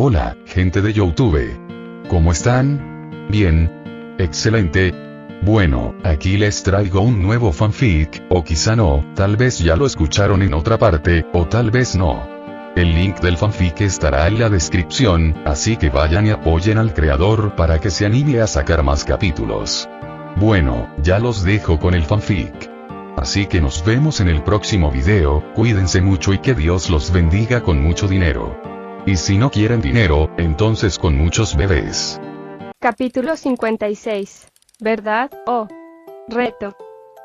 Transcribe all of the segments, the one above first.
Hola, gente de YouTube. ¿Cómo están? Bien. Excelente. Bueno, aquí les traigo un nuevo fanfic, o quizá no, tal vez ya lo escucharon en otra parte, o tal vez no. El link del fanfic estará en la descripción, así que vayan y apoyen al creador para que se anime a sacar más capítulos. Bueno, ya los dejo con el fanfic. Así que nos vemos en el próximo video, cuídense mucho y que Dios los bendiga con mucho dinero. Y si no quieren dinero, entonces con muchos bebés. Capítulo 56. ¿Verdad o reto?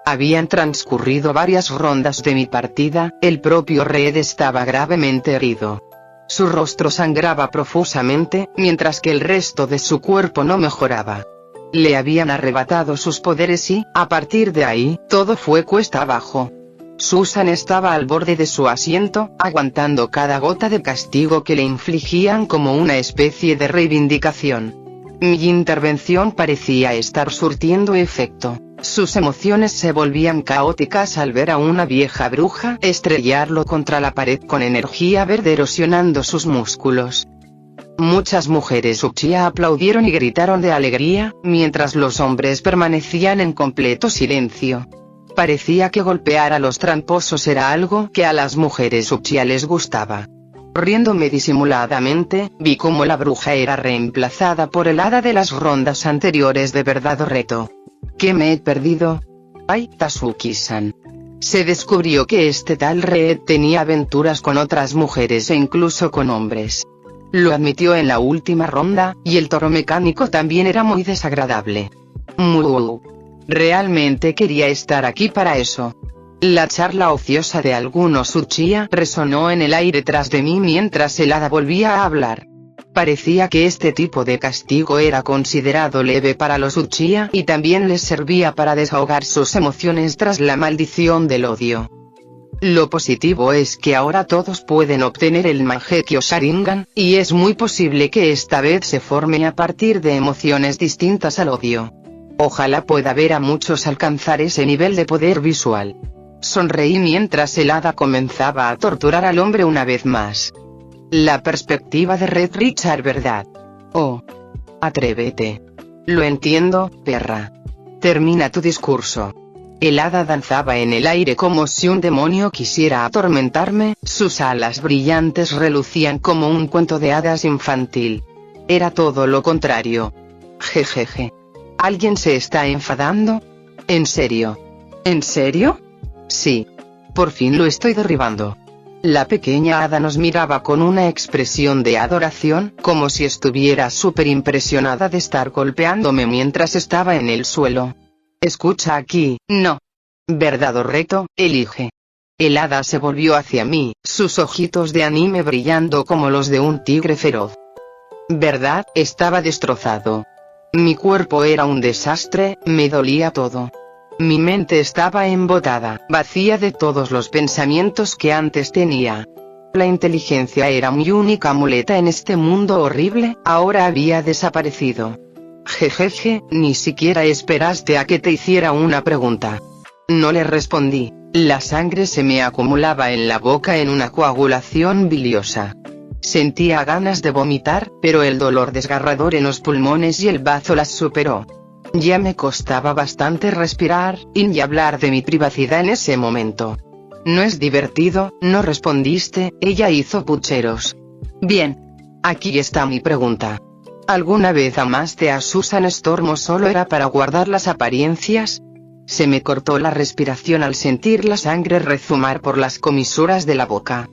Habían transcurrido varias rondas de mi partida, el propio Red estaba gravemente herido. Su rostro sangraba profusamente, mientras que el resto de su cuerpo no mejoraba. Le habían arrebatado sus poderes y, a partir de ahí, todo fue cuesta abajo. Susan estaba al borde de su asiento, aguantando cada gota de castigo que le infligían como una especie de reivindicación. Mi intervención parecía estar surtiendo efecto. Sus emociones se volvían caóticas al ver a una vieja bruja estrellarlo contra la pared con energía verde erosionando sus músculos. Muchas mujeres Uchiha aplaudieron y gritaron de alegría, mientras los hombres permanecían en completo silencio. Parecía que golpear a los tramposos era algo que a las mujeres Uchiha les gustaba. Riéndome disimuladamente, vi cómo la bruja era reemplazada por el hada de las rondas anteriores de verdad o reto. ¿Qué me he perdido? ¡Ay, Tatsuki-san! Se descubrió que este tal Red tenía aventuras con otras mujeres e incluso con hombres. Lo admitió en la última ronda, y el toro mecánico también era muy desagradable. Realmente quería estar aquí para eso. La charla ociosa de algunos Uchiha resonó en el aire tras de mí mientras el hada volvía a hablar. Parecía que este tipo de castigo era considerado leve para los Uchiha y también les servía para desahogar sus emociones tras la maldición del odio. Lo positivo es que ahora todos pueden obtener el Mangekyo Sharingan, y es muy posible que esta vez se forme a partir de emociones distintas al odio. Ojalá pueda ver a muchos alcanzar ese nivel de poder visual. Sonreí mientras el hada comenzaba a torturar al hombre una vez más. La perspectiva de Red Richard, ¿verdad? Oh. Atrévete. Lo entiendo, perra. Termina tu discurso. El hada danzaba en el aire como si un demonio quisiera atormentarme, sus alas brillantes relucían como un cuento de hadas infantil. Era todo lo contrario. Jejeje. ¿Alguien se está enfadando? ¿En serio? ¿En serio? Sí. Por fin lo estoy derribando. La pequeña hada nos miraba con una expresión de adoración, como si estuviera súper impresionada de estar golpeándome mientras estaba en el suelo. Escucha aquí, no. ¿Verdad o reto? Elige. El hada se volvió hacia mí, sus ojitos de anime brillando como los de un tigre feroz. ¿Verdad? Estaba destrozado. Mi cuerpo era un desastre, me dolía todo. Mi mente estaba embotada, vacía de todos los pensamientos que antes tenía. La inteligencia era mi única muleta en este mundo horrible, ahora había desaparecido. Jejeje, ni siquiera esperaste a que te hiciera una pregunta. No le respondí, la sangre se me acumulaba en la boca en una coagulación biliosa. Sentía ganas de vomitar, pero el dolor desgarrador en los pulmones y el bazo las superó. Ya me costaba bastante respirar, y hablar de mi privacidad en ese momento. ¿No es divertido? No respondiste, ella hizo pucheros. Bien. Aquí está mi pregunta. ¿Alguna vez amaste a Susan Storm o solo era para guardar las apariencias? Se me cortó la respiración al sentir la sangre rezumar por las comisuras de la boca.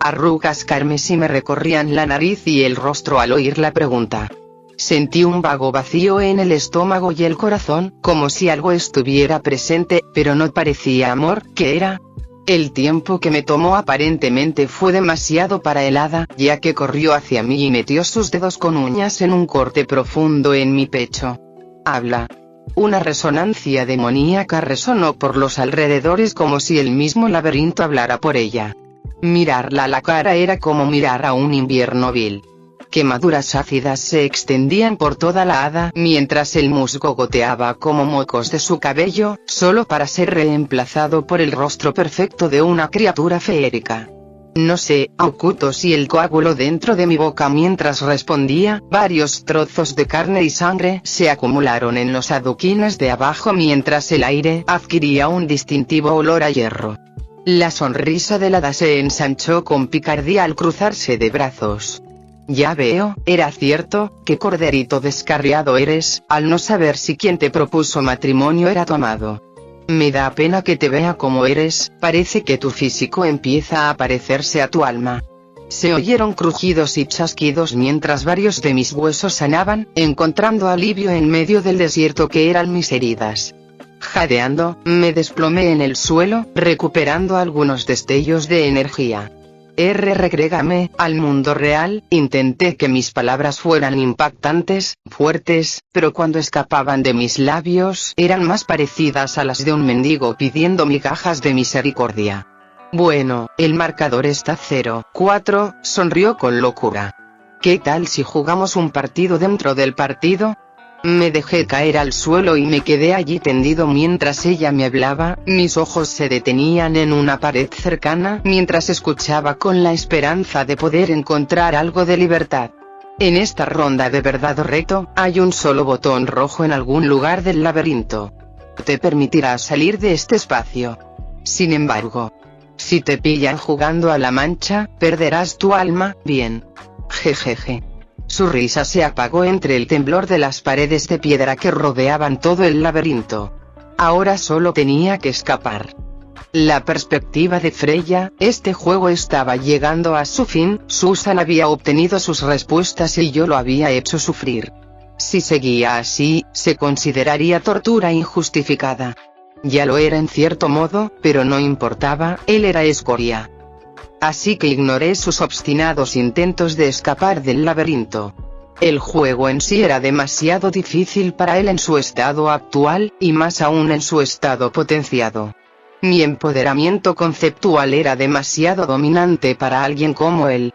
Arrugas carmesí me recorrían la nariz y el rostro al oír la pregunta. Sentí un vago vacío en el estómago y el corazón, como si algo estuviera presente, pero no parecía amor. ¿Qué era? El tiempo que me tomó aparentemente fue demasiado para el hada, ya que corrió hacia mí y metió sus dedos con uñas en un corte profundo en mi pecho. Habla. Una resonancia demoníaca resonó por los alrededores como si el mismo laberinto hablara por ella. Mirarla a la cara era como mirar a un invierno vil. Quemaduras ácidas se extendían por toda la hada mientras el musgo goteaba como mocos de su cabello, solo para ser reemplazado por el rostro perfecto de una criatura feérica. No sé, oculto si el coágulo dentro de mi boca mientras respondía, varios trozos de carne y sangre se acumularon en los adoquines de abajo mientras el aire adquiría un distintivo olor a hierro. La sonrisa del hada se ensanchó con picardía al cruzarse de brazos. Ya veo, era cierto, qué corderito descarriado eres, al no saber si quien te propuso matrimonio era tu amado. Me da pena que te vea como eres, parece que tu físico empieza a parecerse a tu alma. Se oyeron crujidos y chasquidos mientras varios de mis huesos sanaban, encontrando alivio en medio del desierto que eran mis heridas. Jadeando, me desplomé en el suelo, recuperando algunos destellos de energía. Regrégame al mundo real, intenté que mis palabras fueran impactantes, fuertes, pero cuando escapaban de mis labios eran más parecidas a las de un mendigo pidiendo migajas de misericordia. Bueno, el marcador está 0-4, sonrió con locura. ¿Qué tal si jugamos un partido dentro del partido? Me dejé caer al suelo y me quedé allí tendido mientras ella me hablaba, mis ojos se detenían en una pared cercana mientras escuchaba con la esperanza de poder encontrar algo de libertad. En esta ronda de verdad o reto, hay un solo botón rojo en algún lugar del laberinto. Te permitirá salir de este espacio. Sin embargo, si te pillan jugando a la mancha, perderás tu alma, bien. Jejeje. Su risa se apagó entre el temblor de las paredes de piedra que rodeaban todo el laberinto. Ahora solo tenía que escapar. La perspectiva de Freya, este juego estaba llegando a su fin, Susan había obtenido sus respuestas y yo lo había hecho sufrir. Si seguía así, se consideraría tortura injustificada. Ya lo era en cierto modo, pero no importaba, él era escoria. Así que ignoré sus obstinados intentos de escapar del laberinto. El juego en sí era demasiado difícil para él en su estado actual, y más aún en su estado potenciado. Mi empoderamiento conceptual era demasiado dominante para alguien como él.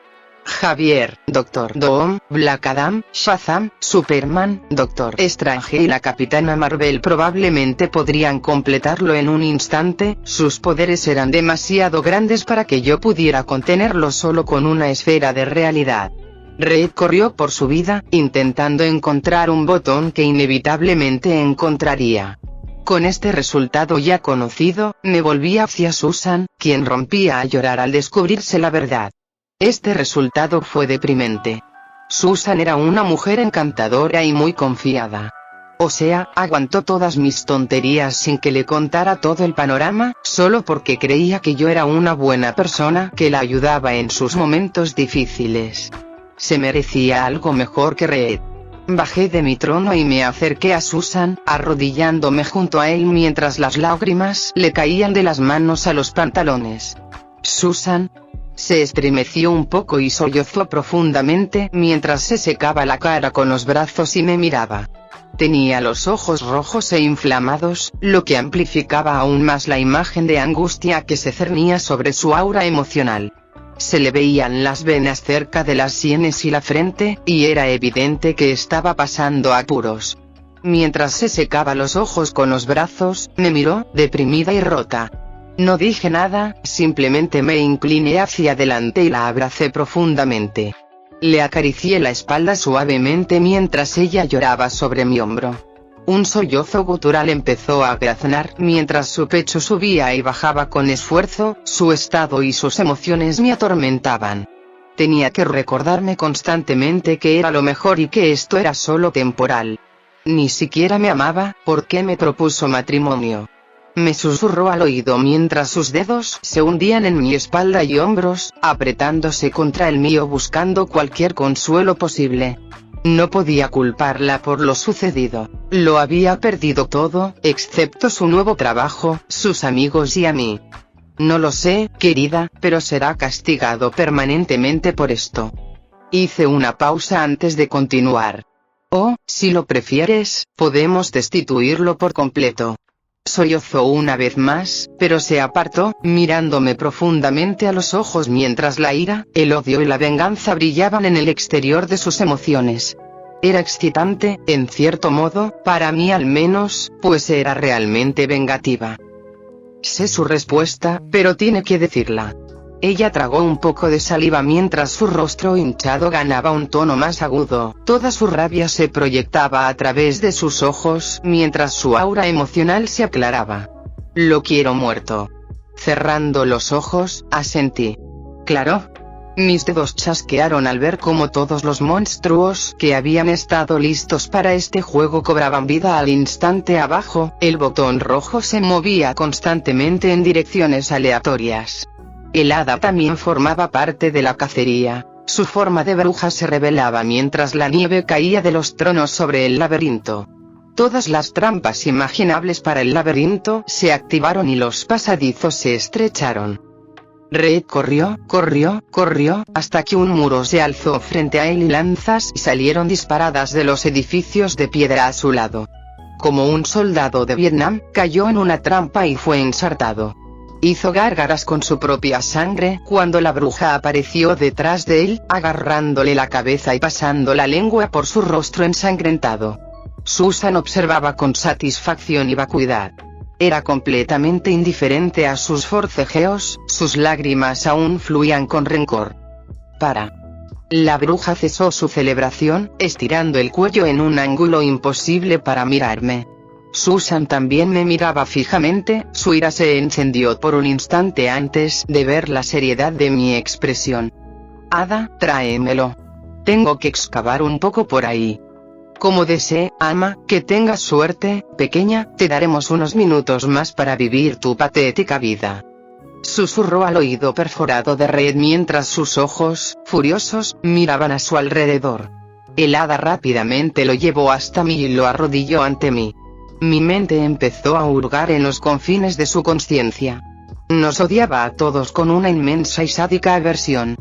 Javier, Doctor Doom, Black Adam, Shazam, Superman, Doctor Strange y la Capitana Marvel probablemente podrían completarlo en un instante, sus poderes eran demasiado grandes para que yo pudiera contenerlo solo con una esfera de realidad. Red corrió por su vida, intentando encontrar un botón que inevitablemente encontraría. Con este resultado ya conocido, me volví hacia Susan, quien rompía a llorar al descubrirse la verdad. Este resultado fue deprimente. Susan era una mujer encantadora y muy confiada. O sea, aguantó todas mis tonterías sin que le contara todo el panorama, solo porque creía que yo era una buena persona que la ayudaba en sus momentos difíciles. Se merecía algo mejor que Red. Bajé de mi trono y me acerqué a Susan, arrodillándome junto a él mientras las lágrimas le caían de las manos a los pantalones. Susan se estremeció un poco y sollozó profundamente mientras se secaba la cara con los brazos y me miraba. Tenía los ojos rojos e inflamados, lo que amplificaba aún más la imagen de angustia que se cernía sobre su aura emocional. Se le veían las venas cerca de las sienes y la frente, y era evidente que estaba pasando apuros. Mientras se secaba los ojos con los brazos, me miró, deprimida y rota. No dije nada, simplemente me incliné hacia adelante y la abracé profundamente. Le acaricié la espalda suavemente mientras ella lloraba sobre mi hombro. Un sollozo gutural empezó a graznar mientras su pecho subía y bajaba con esfuerzo, su estado y sus emociones me atormentaban. Tenía que recordarme constantemente que era lo mejor y que esto era solo temporal. Ni siquiera me amaba, ¿por qué me propuso matrimonio? Me susurró al oído mientras sus dedos se hundían en mi espalda y hombros, apretándose contra el mío buscando cualquier consuelo posible. No podía culparla por lo sucedido, lo había perdido todo, excepto su nuevo trabajo, sus amigos y a mí. No lo sé, querida, pero será castigado permanentemente por esto. Hice una pausa antes de continuar. O, si lo prefieres, podemos destituirlo por completo. Sollozó una vez más, pero se apartó, mirándome profundamente a los ojos mientras la ira, el odio y la venganza brillaban en el exterior de sus emociones. Era excitante, en cierto modo, para mí al menos, pues era realmente vengativa. Sé su respuesta, pero tiene que decirla. Ella tragó un poco de saliva mientras su rostro hinchado ganaba un tono más agudo. Toda su rabia se proyectaba a través de sus ojos, mientras su aura emocional se aclaraba. Lo quiero muerto. Cerrando los ojos, asentí. Claro. Mis dedos chasquearon al ver cómo todos los monstruos que habían estado listos para este juego cobraban vida al instante. Abajo, el botón rojo se movía constantemente en direcciones aleatorias. El hada también formaba parte de la cacería. Su forma de bruja se revelaba mientras la nieve caía de los tronos sobre el laberinto. Todas las trampas imaginables para el laberinto se activaron y los pasadizos se estrecharon. Red corrió, hasta que un muro se alzó frente a él y lanzas salieron disparadas de los edificios de piedra a su lado. Como un soldado de Vietnam, cayó en una trampa y fue ensartado. Hizo gárgaras con su propia sangre cuando la bruja apareció detrás de él, agarrándole la cabeza y pasando la lengua por su rostro ensangrentado. Susan observaba con satisfacción y vacuidad. Era completamente indiferente a sus forcejeos, sus lágrimas aún fluían con rencor. Para. La bruja cesó su celebración, estirando el cuello en un ángulo imposible para mirarme. Susan también me miraba fijamente, su ira se encendió por un instante antes de ver la seriedad de mi expresión. Hada, tráemelo. Tengo que excavar un poco por ahí. Como desee, ama, que tengas suerte, pequeña, te daremos unos minutos más para vivir tu patética vida. Susurró al oído perforado de Red mientras sus ojos, furiosos, miraban a su alrededor. El hada rápidamente lo llevó hasta mí y lo arrodilló ante mí. Mi mente empezó a hurgar en los confines de su conciencia. Nos odiaba a todos con una inmensa y sádica aversión.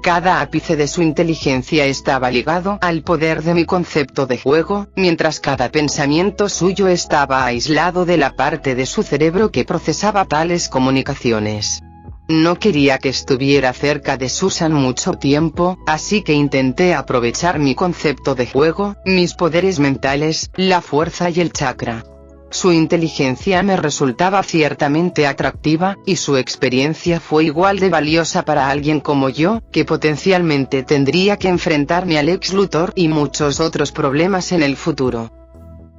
Cada ápice de su inteligencia estaba ligado al poder de mi concepto de juego, mientras cada pensamiento suyo estaba aislado de la parte de su cerebro que procesaba tales comunicaciones. No quería que estuviera cerca de Susan mucho tiempo, así que intenté aprovechar mi concepto de juego, mis poderes mentales, la fuerza y el chakra. Su inteligencia me resultaba ciertamente atractiva, y su experiencia fue igual de valiosa para alguien como yo, que potencialmente tendría que enfrentarme al Lex Luthor y muchos otros problemas en el futuro.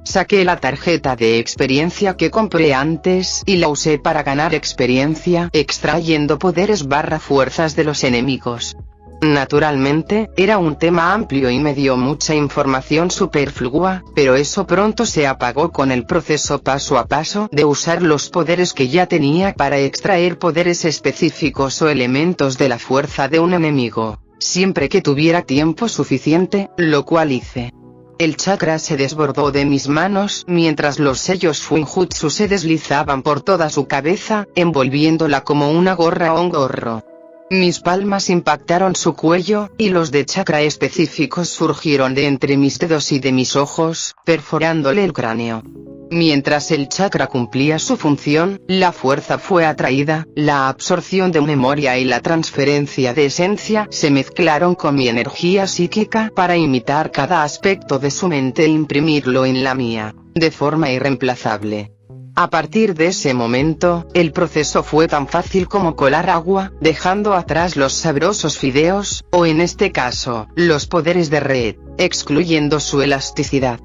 Saqué la tarjeta de experiencia que compré antes y la usé para ganar experiencia, extrayendo poderes / fuerzas de los enemigos. Naturalmente, era un tema amplio y me dio mucha información superflua, pero eso pronto se apagó con el proceso paso a paso de usar los poderes que ya tenía para extraer poderes específicos o elementos de la fuerza de un enemigo, siempre que tuviera tiempo suficiente, lo cual hice. El chakra se desbordó de mis manos mientras los sellos Fuinjutsu se deslizaban por toda su cabeza, envolviéndola como una gorra o un gorro. Mis palmas impactaron su cuello, y los de chakra específicos surgieron de entre mis dedos y de mis ojos, perforándole el cráneo. Mientras el chakra cumplía su función, la fuerza fue atraída, la absorción de memoria y la transferencia de esencia se mezclaron con mi energía psíquica para imitar cada aspecto de su mente e imprimirlo en la mía, de forma irreemplazable. A partir de ese momento, el proceso fue tan fácil como colar agua, dejando atrás los sabrosos fideos, o en este caso, los poderes de Red, excluyendo su elasticidad.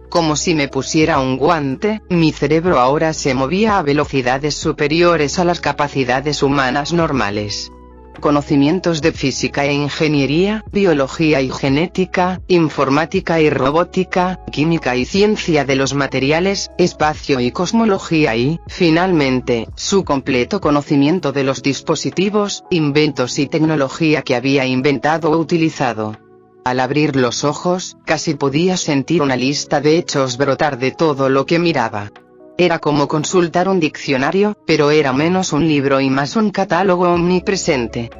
Como si me pusiera un guante, mi cerebro ahora se movía a velocidades superiores a las capacidades humanas normales. Conocimientos de física e ingeniería, biología y genética, informática y robótica, química y ciencia de los materiales, espacio y cosmología y, finalmente, su completo conocimiento de los dispositivos, inventos y tecnología que había inventado o utilizado. Al abrir los ojos, casi podía sentir una lista de hechos brotar de todo lo que miraba. Era como consultar un diccionario, pero era menos un libro y más un catálogo omnipresente.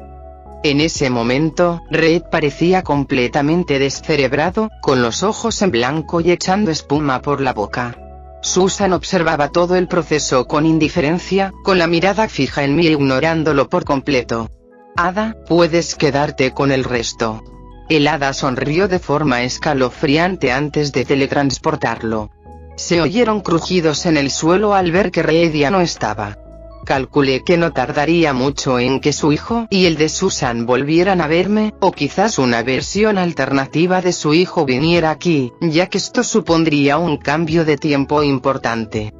En ese momento, Red parecía completamente descerebrado, con los ojos en blanco y echando espuma por la boca. Susan observaba todo el proceso con indiferencia, con la mirada fija en mí ignorándolo por completo. Hada, puedes quedarte con el resto. El hada sonrió de forma escalofriante antes de teletransportarlo. Se oyeron crujidos en el suelo al ver que Red ya no estaba. Calculé que no tardaría mucho en que su hijo y el de Susan volvieran a verme, o quizás una versión alternativa de su hijo viniera aquí, ya que esto supondría un cambio de tiempo importante.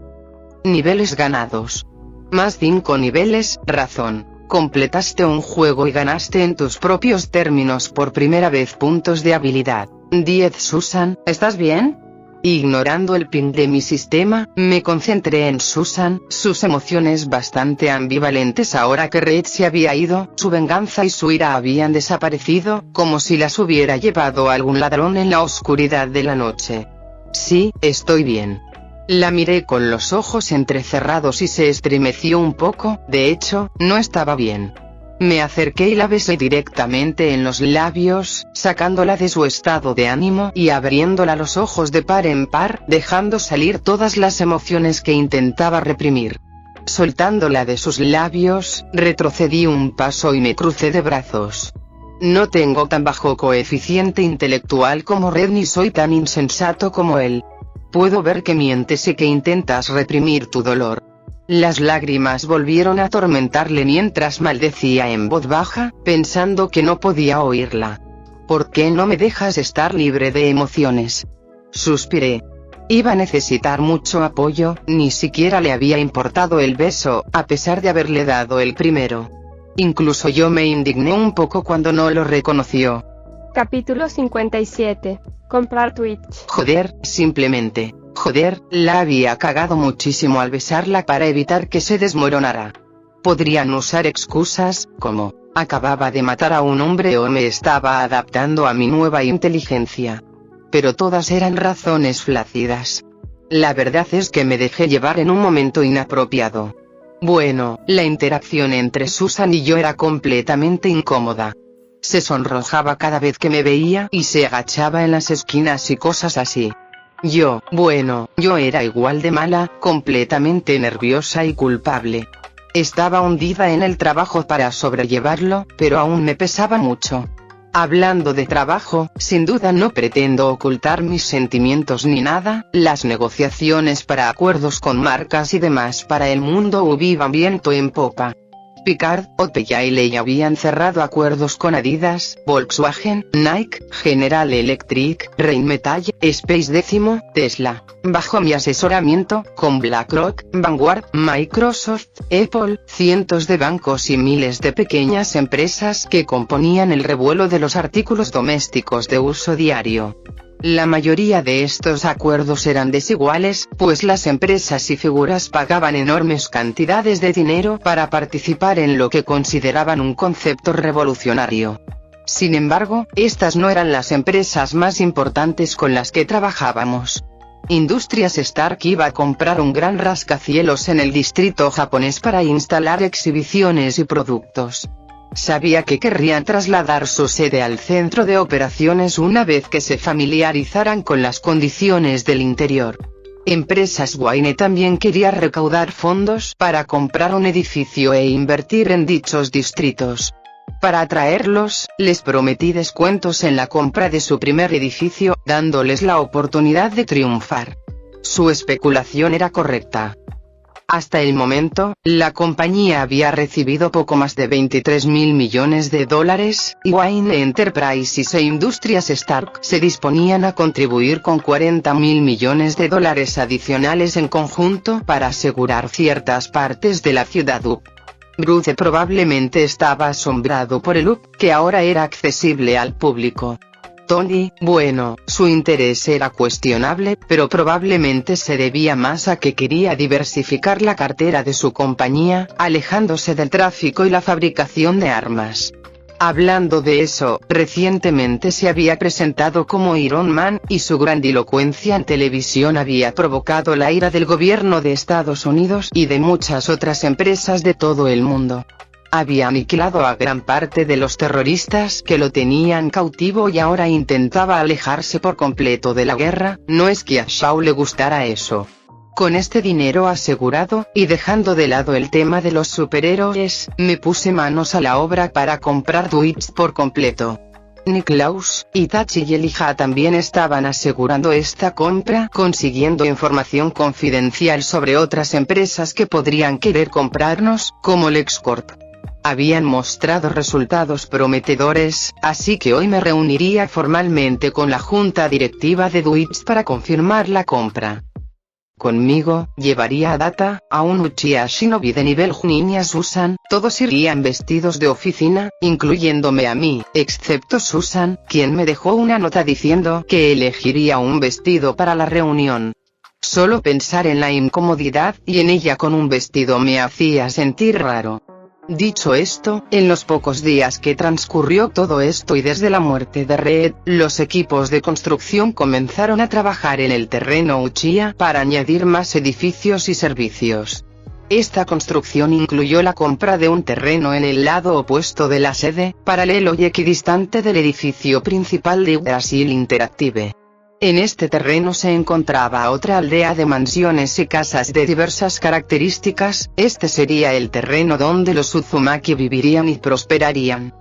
Niveles ganados. Más 5 niveles, razón. Completaste un juego y ganaste en tus propios términos por primera vez puntos de habilidad. 10 Susan, ¿estás bien? Ignorando el ping de mi sistema, me concentré en Susan, sus emociones bastante ambivalentes ahora que Red se había ido, su venganza y su ira habían desaparecido, como si las hubiera llevado algún ladrón en la oscuridad de la noche. Sí, estoy bien. La miré con los ojos entrecerrados y se estremeció un poco, de hecho, no estaba bien. Me acerqué y la besé directamente en los labios, sacándola de su estado de ánimo y abriéndola los ojos de par en par, dejando salir todas las emociones que intentaba reprimir. Soltándola de sus labios, retrocedí un paso y me crucé de brazos. No tengo tan bajo coeficiente intelectual como Red ni soy tan insensato como él. Puedo ver que mientes y que intentas reprimir tu dolor. Las lágrimas volvieron a atormentarle mientras maldecía en voz baja, pensando que no podía oírla. ¿Por qué no me dejas estar libre de emociones? Suspiré. Iba a necesitar mucho apoyo, ni siquiera le había importado el beso, a pesar de haberle dado el primero. Incluso yo me indigné un poco cuando no lo reconoció. Capítulo 57. Comprar Twitch. Joder, simplemente. Joder, la había cagado muchísimo al besarla para evitar que se desmoronara. Podrían usar excusas, como, acababa de matar a un hombre o me estaba adaptando a mi nueva inteligencia. Pero todas eran razones flácidas. La verdad es que me dejé llevar en un momento inapropiado. Bueno, la interacción entre Susan y yo era completamente incómoda. Se sonrojaba cada vez que me veía y se agachaba en las esquinas y cosas así. Yo era igual de mala, completamente nerviosa y culpable. Estaba hundida en el trabajo para sobrellevarlo, pero aún me pesaba mucho. Hablando de trabajo, sin duda no pretendo ocultar mis sentimientos ni nada, las negociaciones para acuerdos con marcas y demás para el mundo iban viento en popa. Picard, OpenAI habían cerrado acuerdos con Adidas, Volkswagen, Nike, General Electric, Rheinmetall, Space Decimo, Tesla. Bajo mi asesoramiento, con BlackRock, Vanguard, Microsoft, Apple, cientos de bancos y miles de pequeñas empresas que componían el revuelo de los artículos domésticos de uso diario. La mayoría de estos acuerdos eran desiguales, pues las empresas y figuras pagaban enormes cantidades de dinero para participar en lo que consideraban un concepto revolucionario. Sin embargo, estas no eran las empresas más importantes con las que trabajábamos. Industrias Stark iba a comprar un gran rascacielos en el distrito japonés para instalar exhibiciones y productos. Sabía que querrían trasladar su sede al centro de operaciones una vez que se familiarizaran con las condiciones del interior. Empresas Wayne también quería recaudar fondos para comprar un edificio e invertir en dichos distritos. Para atraerlos, les prometí descuentos en la compra de su primer edificio, dándoles la oportunidad de triunfar. Su especulación era correcta. Hasta el momento, la compañía había recibido poco más de $23.000 millones, y Wayne Enterprises e Industrias Stark se disponían a contribuir con $40.000 millones adicionales en conjunto para asegurar ciertas partes de la ciudad UP. Bruce probablemente estaba asombrado por el UP, que ahora era accesible al público. Tony, su interés era cuestionable, pero probablemente se debía más a que quería diversificar la cartera de su compañía, alejándose del tráfico y la fabricación de armas. Hablando de eso, recientemente se había presentado como Iron Man, y su grandilocuencia en televisión había provocado la ira del gobierno de Estados Unidos y de muchas otras empresas de todo el mundo. Había aniquilado a gran parte de los terroristas que lo tenían cautivo y ahora intentaba alejarse por completo de la guerra. No es que a Shaw le gustara eso. Con este dinero asegurado, y dejando de lado el tema de los superhéroes, me puse manos a la obra para comprar Twitch por completo. Niklaus, Itachi y Elijah también estaban asegurando esta compra, consiguiendo información confidencial sobre otras empresas que podrían querer comprarnos, como LexCorp. Habían mostrado resultados prometedores, así que hoy me reuniría formalmente con la junta directiva de Dwight para confirmar la compra. Conmigo, llevaría a Data, a un Uchiha Shinobi de nivel Chunin y a Susan, todos irían vestidos de oficina, incluyéndome a mí, excepto Susan, quien me dejó una nota diciendo que elegiría un vestido para la reunión. Solo pensar en la incomodidad y en ella con un vestido me hacía sentir raro. Dicho esto, en los pocos días que transcurrió todo esto y desde la muerte de Red, los equipos de construcción comenzaron a trabajar en el terreno Uchiha para añadir más edificios y servicios. Esta construcción incluyó la compra de un terreno en el lado opuesto de la sede, paralelo y equidistante del edificio principal de Brasil Interactive. En este terreno se encontraba otra aldea de mansiones y casas de diversas características. Este sería el terreno donde los Uzumaki vivirían y prosperarían.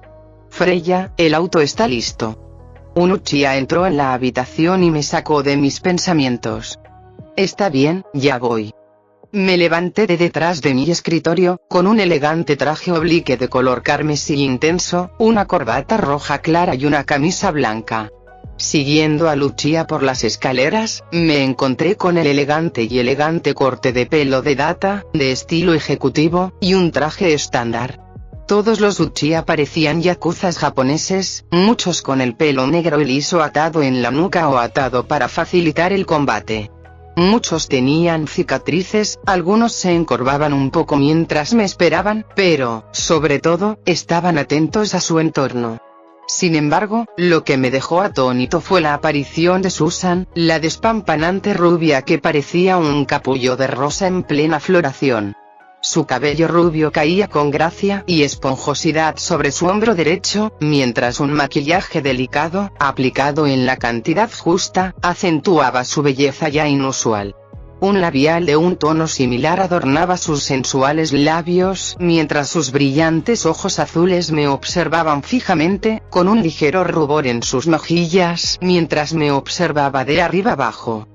Freya, el auto está listo. Un Uchiha entró en la habitación y me sacó de mis pensamientos. Está bien, ya voy. Me levanté de detrás de mi escritorio, con un elegante traje oblique de color carmesí intenso, una corbata roja clara y una camisa blanca. Siguiendo a Uchiha por las escaleras, me encontré con el elegante corte de pelo de Data, de estilo ejecutivo, y un traje estándar. Todos los Uchiha parecían yakuzas japoneses, muchos con el pelo negro y liso atado en la nuca o atado para facilitar el combate. Muchos tenían cicatrices, algunos se encorvaban un poco mientras me esperaban, pero, sobre todo, estaban atentos a su entorno. Sin embargo, lo que me dejó atónito fue la aparición de Susan, la despampanante rubia que parecía un capullo de rosa en plena floración. Su cabello rubio caía con gracia y esponjosidad sobre su hombro derecho, mientras un maquillaje delicado, aplicado en la cantidad justa, acentuaba su belleza ya inusual. Un labial de un tono similar adornaba sus sensuales labios, mientras sus brillantes ojos azules me observaban fijamente, con un ligero rubor en sus mejillas, mientras me observaba de arriba abajo.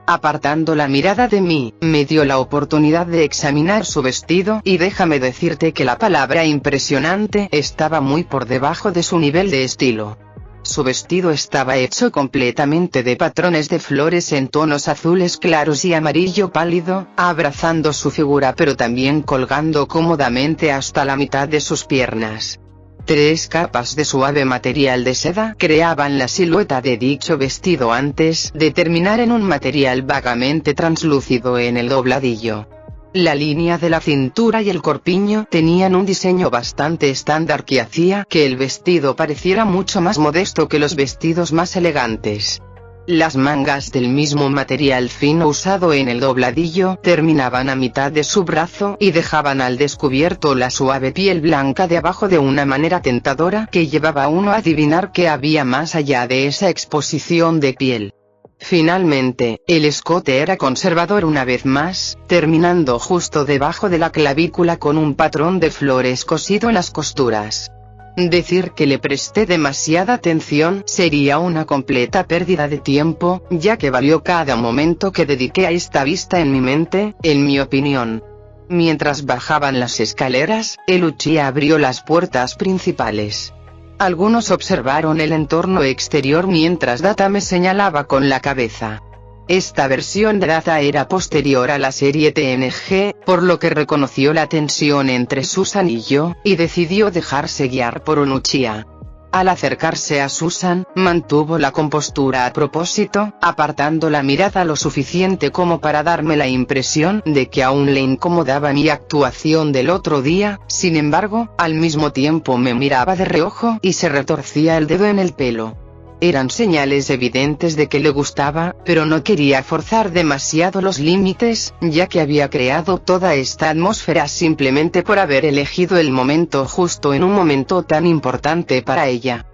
Apartando la mirada de mí, me dio la oportunidad de examinar su vestido, y déjame decirte que la palabra impresionante estaba muy por debajo de su nivel de estilo. Su vestido estaba hecho completamente de patrones de flores en tonos azules claros y amarillo pálido, abrazando su figura pero también colgando cómodamente hasta la mitad de sus piernas. 3 capas de suave material de seda creaban la silueta de dicho vestido antes de terminar en un material vagamente translúcido en el dobladillo. La línea de la cintura y el corpiño tenían un diseño bastante estándar que hacía que el vestido pareciera mucho más modesto que los vestidos más elegantes. Las mangas del mismo material fino usado en el dobladillo terminaban a mitad de su brazo y dejaban al descubierto la suave piel blanca de abajo de una manera tentadora que llevaba a uno a adivinar qué había más allá de esa exposición de piel. Finalmente, el escote era conservador una vez más, terminando justo debajo de la clavícula con un patrón de flores cosido en las costuras. Decir que le presté demasiada atención sería una completa pérdida de tiempo, ya que valió cada momento que dediqué a esta vista en mi mente, en mi opinión. Mientras bajaban las escaleras, el Uchiha abrió las puertas principales. Algunos observaron el entorno exterior mientras Data me señalaba con la cabeza. Esta versión de Data era posterior a la serie TNG, por lo que reconoció la tensión entre Susan y yo, y decidió dejarse guiar por un Uchiha. Al acercarse a Susan, mantuvo la compostura a propósito, apartando la mirada lo suficiente como para darme la impresión de que aún le incomodaba mi actuación del otro día. Sin embargo, al mismo tiempo me miraba de reojo y se retorcía el dedo en el pelo. Eran señales evidentes de que le gustaba, pero no quería forzar demasiado los límites, ya que había creado toda esta atmósfera simplemente por haber elegido el momento justo en un momento tan importante para ella.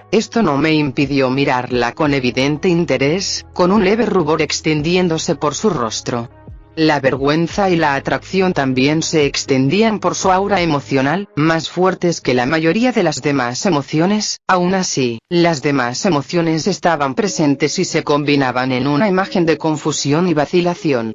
Esto no me impidió mirarla con evidente interés, con un leve rubor extendiéndose por su rostro. La vergüenza y la atracción también se extendían por su aura emocional, más fuertes que la mayoría de las demás emociones. Aún así, las demás emociones estaban presentes y se combinaban en una imagen de confusión y vacilación.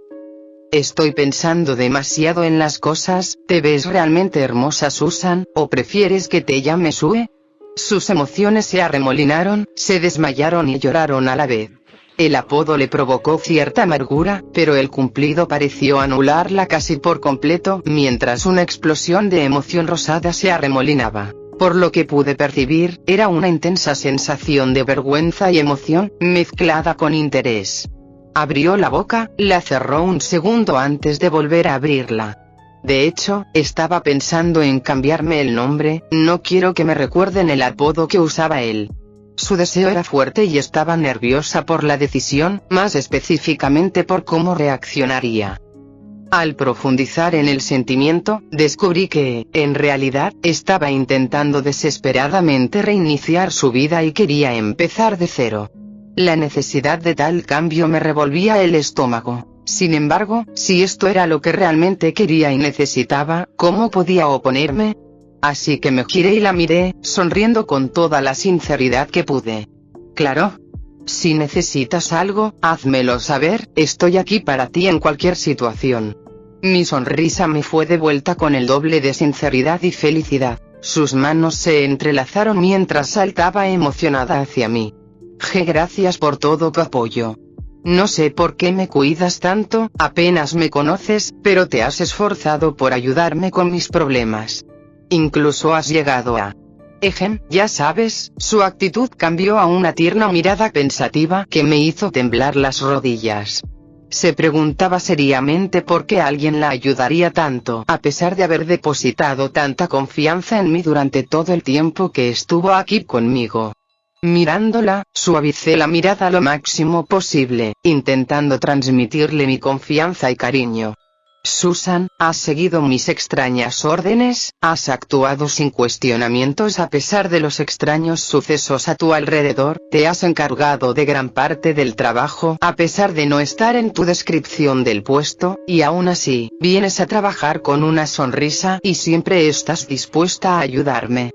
¿Estoy pensando demasiado en las cosas? ¿Te ves realmente hermosa, Susan? ¿O prefieres que te llame Sue? Sus emociones se arremolinaron, se desmayaron y lloraron a la vez. El apodo le provocó cierta amargura, pero el cumplido pareció anularla casi por completo, mientras una explosión de emoción rosada se arremolinaba. Por lo que pude percibir, era una intensa sensación de vergüenza y emoción, mezclada con interés. Abrió la boca, la cerró un segundo antes de volver a abrirla. De hecho, estaba pensando en cambiarme el nombre, no quiero que me recuerden el apodo que usaba él. Su deseo era fuerte y estaba nerviosa por la decisión, más específicamente por cómo reaccionaría. Al profundizar en el sentimiento, descubrí que, en realidad, estaba intentando desesperadamente reiniciar su vida y quería empezar de cero. La necesidad de tal cambio me revolvía el estómago. Sin embargo, si esto era lo que realmente quería y necesitaba, ¿cómo podía oponerme? Así que me giré y la miré, sonriendo con toda la sinceridad que pude. Claro. Si necesitas algo, házmelo saber, estoy aquí para ti en cualquier situación. Mi sonrisa me fue devuelta con el doble de sinceridad y felicidad. Sus manos se entrelazaron mientras saltaba emocionada hacia mí. Gracias por todo tu apoyo. No sé por qué me cuidas tanto, apenas me conoces, pero te has esforzado por ayudarme con mis problemas. Incluso has llegado a... ya sabes, su actitud cambió a una tierna mirada pensativa que me hizo temblar las rodillas. Se preguntaba seriamente por qué alguien la ayudaría tanto, a pesar de haber depositado tanta confianza en mí durante todo el tiempo que estuvo aquí conmigo. Mirándola, suavicé la mirada lo máximo posible, intentando transmitirle mi confianza y cariño. Susan, has seguido mis extrañas órdenes, has actuado sin cuestionamientos a pesar de los extraños sucesos a tu alrededor, te has encargado de gran parte del trabajo a pesar de no estar en tu descripción del puesto, y aún así, vienes a trabajar con una sonrisa y siempre estás dispuesta a ayudarme.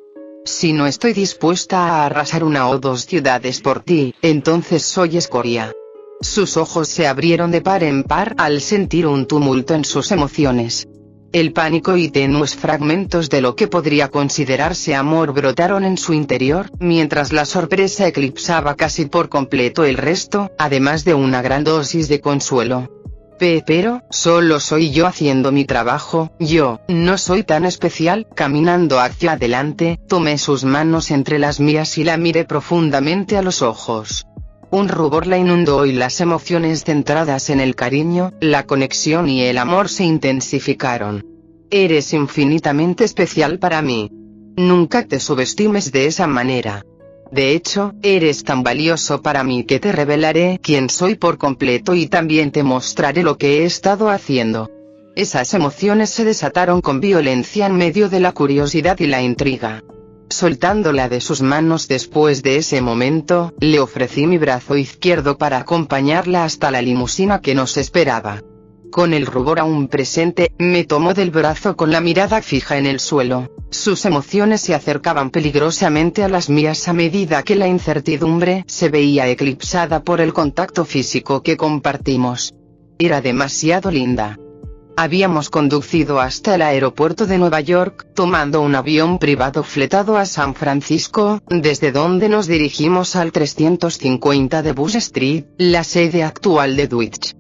Si no estoy dispuesta a arrasar una o dos ciudades por ti, entonces soy escoria. Sus ojos se abrieron de par en par al sentir un tumulto en sus emociones. El pánico y tenues fragmentos de lo que podría considerarse amor brotaron en su interior, mientras la sorpresa eclipsaba casi por completo el resto, además de una gran dosis de consuelo. Pero, solo soy yo haciendo mi trabajo, yo, no soy tan especial. Caminando hacia adelante, tomé sus manos entre las mías y la miré profundamente a los ojos. Un rubor la inundó y las emociones centradas en el cariño, la conexión y el amor se intensificaron. Eres infinitamente especial para mí. Nunca te subestimes de esa manera. De hecho, eres tan valioso para mí que te revelaré quién soy por completo y también te mostraré lo que he estado haciendo. Esas emociones se desataron con violencia en medio de la curiosidad y la intriga. Soltándola de sus manos después de ese momento, le ofrecí mi brazo izquierdo para acompañarla hasta la limusina que nos esperaba. Con el rubor aún presente, me tomó del brazo con la mirada fija en el suelo. Sus emociones se acercaban peligrosamente a las mías a medida que la incertidumbre se veía eclipsada por el contacto físico que compartimos. Era demasiado linda. Habíamos conducido hasta el aeropuerto de Nueva York, tomando un avión privado fletado a San Francisco, desde donde nos dirigimos al 350 de Bush Street, la sede actual de Deutsche.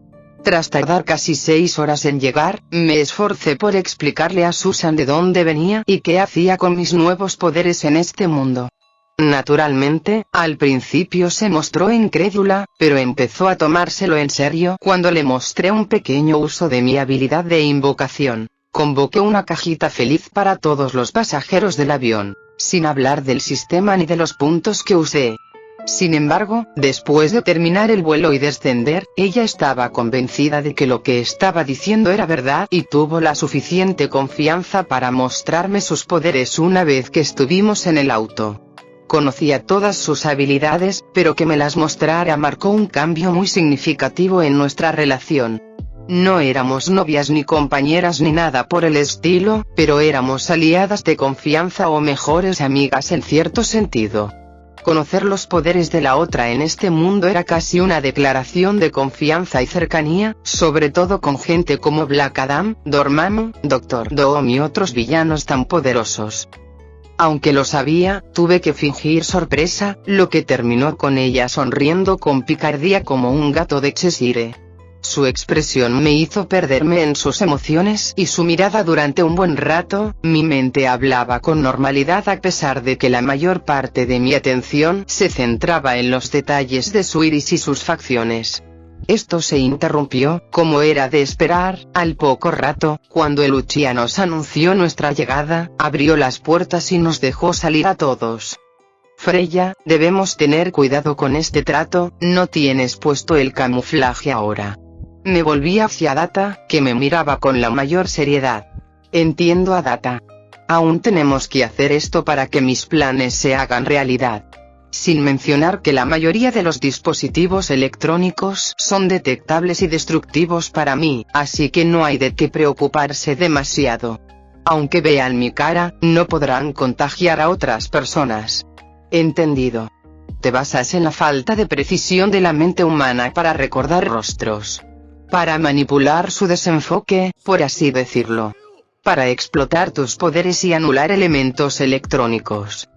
Tras tardar casi 6 horas en llegar, me esforcé por explicarle a Susan de dónde venía y qué hacía con mis nuevos poderes en este mundo. Naturalmente, al principio se mostró incrédula, pero empezó a tomárselo en serio cuando le mostré un pequeño uso de mi habilidad de invocación. Convoqué una cajita feliz para todos los pasajeros del avión, sin hablar del sistema ni de los puntos que usé. Sin embargo, después de terminar el vuelo y descender, ella estaba convencida de que lo que estaba diciendo era verdad y tuvo la suficiente confianza para mostrarme sus poderes una vez que estuvimos en el auto. Conocía todas sus habilidades, pero que me las mostrara marcó un cambio muy significativo en nuestra relación. No éramos novias ni compañeras ni nada por el estilo, pero éramos aliadas de confianza o mejores amigas en cierto sentido. Conocer los poderes de la otra en este mundo era casi una declaración de confianza y cercanía, sobre todo con gente como Black Adam, Dormammu, Doctor Doom y otros villanos tan poderosos. Aunque lo sabía, tuve que fingir sorpresa, lo que terminó con ella sonriendo con picardía como un gato de Cheshire. Su expresión me hizo perderme en sus emociones y su mirada durante un buen rato. Mi mente hablaba con normalidad a pesar de que la mayor parte de mi atención se centraba en los detalles de su iris y sus facciones. Esto se interrumpió, como era de esperar, al poco rato, cuando el Uchiha nos anunció nuestra llegada, abrió las puertas y nos dejó salir a todos. Freya, debemos tener cuidado con este trato, no tienes puesto el camuflaje ahora. Me volví hacia Data, que me miraba con la mayor seriedad. Entiendo a Data. Aún tenemos que hacer esto para que mis planes se hagan realidad. Sin mencionar que la mayoría de los dispositivos electrónicos son detectables y destructivos para mí, así que no hay de qué preocuparse demasiado. Aunque vean mi cara, no podrán contagiar a otras personas. Entendido. Te basas en la falta de precisión de la mente humana para recordar rostros. Para manipular su desenfoque, por así decirlo. Para explotar tus poderes y anular elementos electrónicos.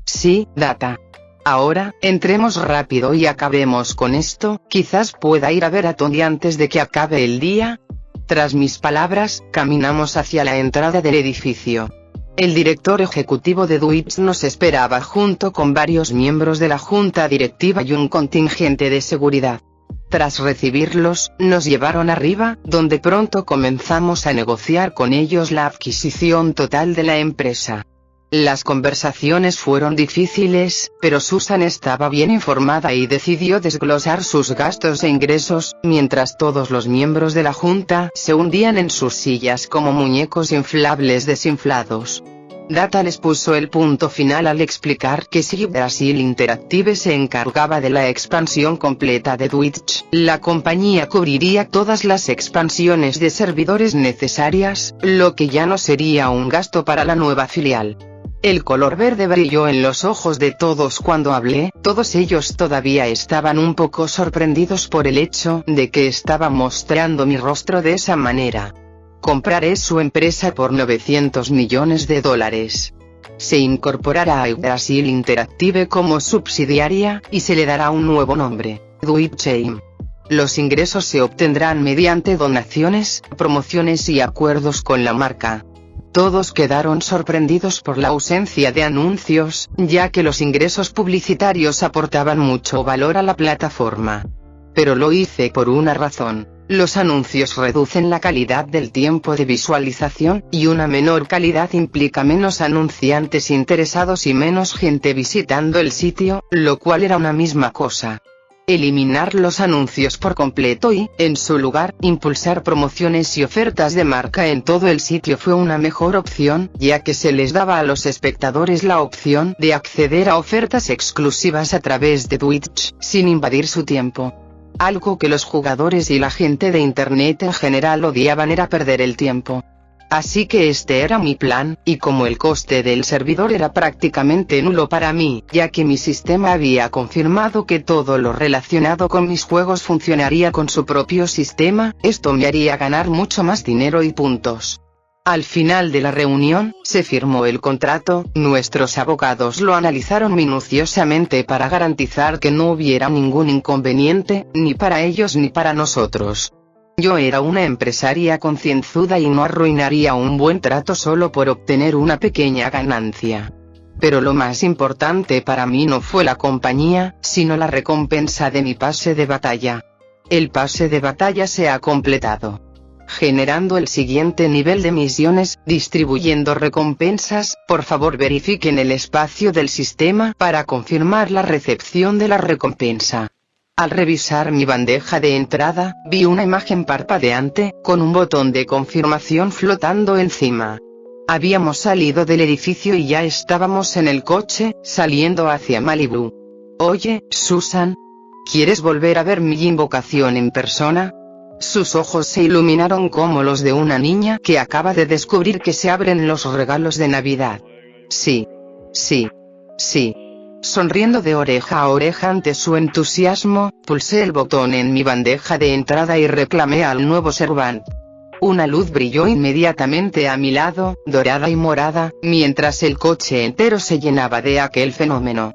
Sí, Data. Ahora, entremos rápido y acabemos con esto, quizás pueda ir a ver a Tony antes de que acabe el día. Tras mis palabras, caminamos hacia la entrada del edificio. El director ejecutivo de Dwight nos esperaba junto con varios miembros de la junta directiva y un contingente de seguridad. Tras recibirlos, nos llevaron arriba, donde pronto comenzamos a negociar con ellos la adquisición total de la empresa. Las conversaciones fueron difíciles, pero Susan estaba bien informada y decidió desglosar sus gastos e ingresos, mientras todos los miembros de la junta se hundían en sus sillas como muñecos inflables desinflados. Data les puso el punto final al explicar que si Brasil Interactive se encargaba de la expansión completa de Twitch, la compañía cubriría todas las expansiones de servidores necesarias, lo que ya no sería un gasto para la nueva filial. El color verde brilló en los ojos de todos cuando hablé, todos ellos todavía estaban un poco sorprendidos por el hecho de que estaba mostrando mi rostro de esa manera. Compraré su empresa por $900 millones. Se incorporará a Brasil Interactive como subsidiaria, y se le dará un nuevo nombre, Dwight. Los ingresos se obtendrán mediante donaciones, promociones y acuerdos con la marca. Todos quedaron sorprendidos por la ausencia de anuncios, ya que los ingresos publicitarios aportaban mucho valor a la plataforma. Pero lo hice por una razón. Los anuncios reducen la calidad del tiempo de visualización, y una menor calidad implica menos anunciantes interesados y menos gente visitando el sitio, lo cual era una misma cosa. Eliminar los anuncios por completo y, en su lugar, impulsar promociones y ofertas de marca en todo el sitio fue una mejor opción, ya que se les daba a los espectadores la opción de acceder a ofertas exclusivas a través de Twitch, sin invadir su tiempo. Algo que los jugadores y la gente de internet en general odiaban era perder el tiempo. Así que este era mi plan, y como el coste del servidor era prácticamente nulo para mí, ya que mi sistema había confirmado que todo lo relacionado con mis juegos funcionaría con su propio sistema, esto me haría ganar mucho más dinero y puntos. Al final de la reunión, se firmó el contrato, nuestros abogados lo analizaron minuciosamente para garantizar que no hubiera ningún inconveniente, ni para ellos ni para nosotros. Yo era una empresaria concienzuda y no arruinaría un buen trato solo por obtener una pequeña ganancia. Pero lo más importante para mí no fue la compañía, sino la recompensa de mi pase de batalla. El pase de batalla se ha completado, generando el siguiente nivel de misiones, distribuyendo recompensas. Por favor verifiquen el espacio del sistema para confirmar la recepción de la recompensa. Al revisar mi bandeja de entrada, vi una imagen parpadeante, con un botón de confirmación flotando encima. Habíamos salido del edificio y ya estábamos en el coche, saliendo hacia Malibu. Oye, Susan, ¿quieres volver a ver mi invocación en persona? Sus ojos se iluminaron como los de una niña que acaba de descubrir que se abren los regalos de Navidad. Sí. Sí. Sí. Sonriendo de oreja a oreja ante su entusiasmo, pulsé el botón en mi bandeja de entrada y reclamé al nuevo servant. Una luz brilló inmediatamente a mi lado, dorada y morada, mientras el coche entero se llenaba de aquel fenómeno.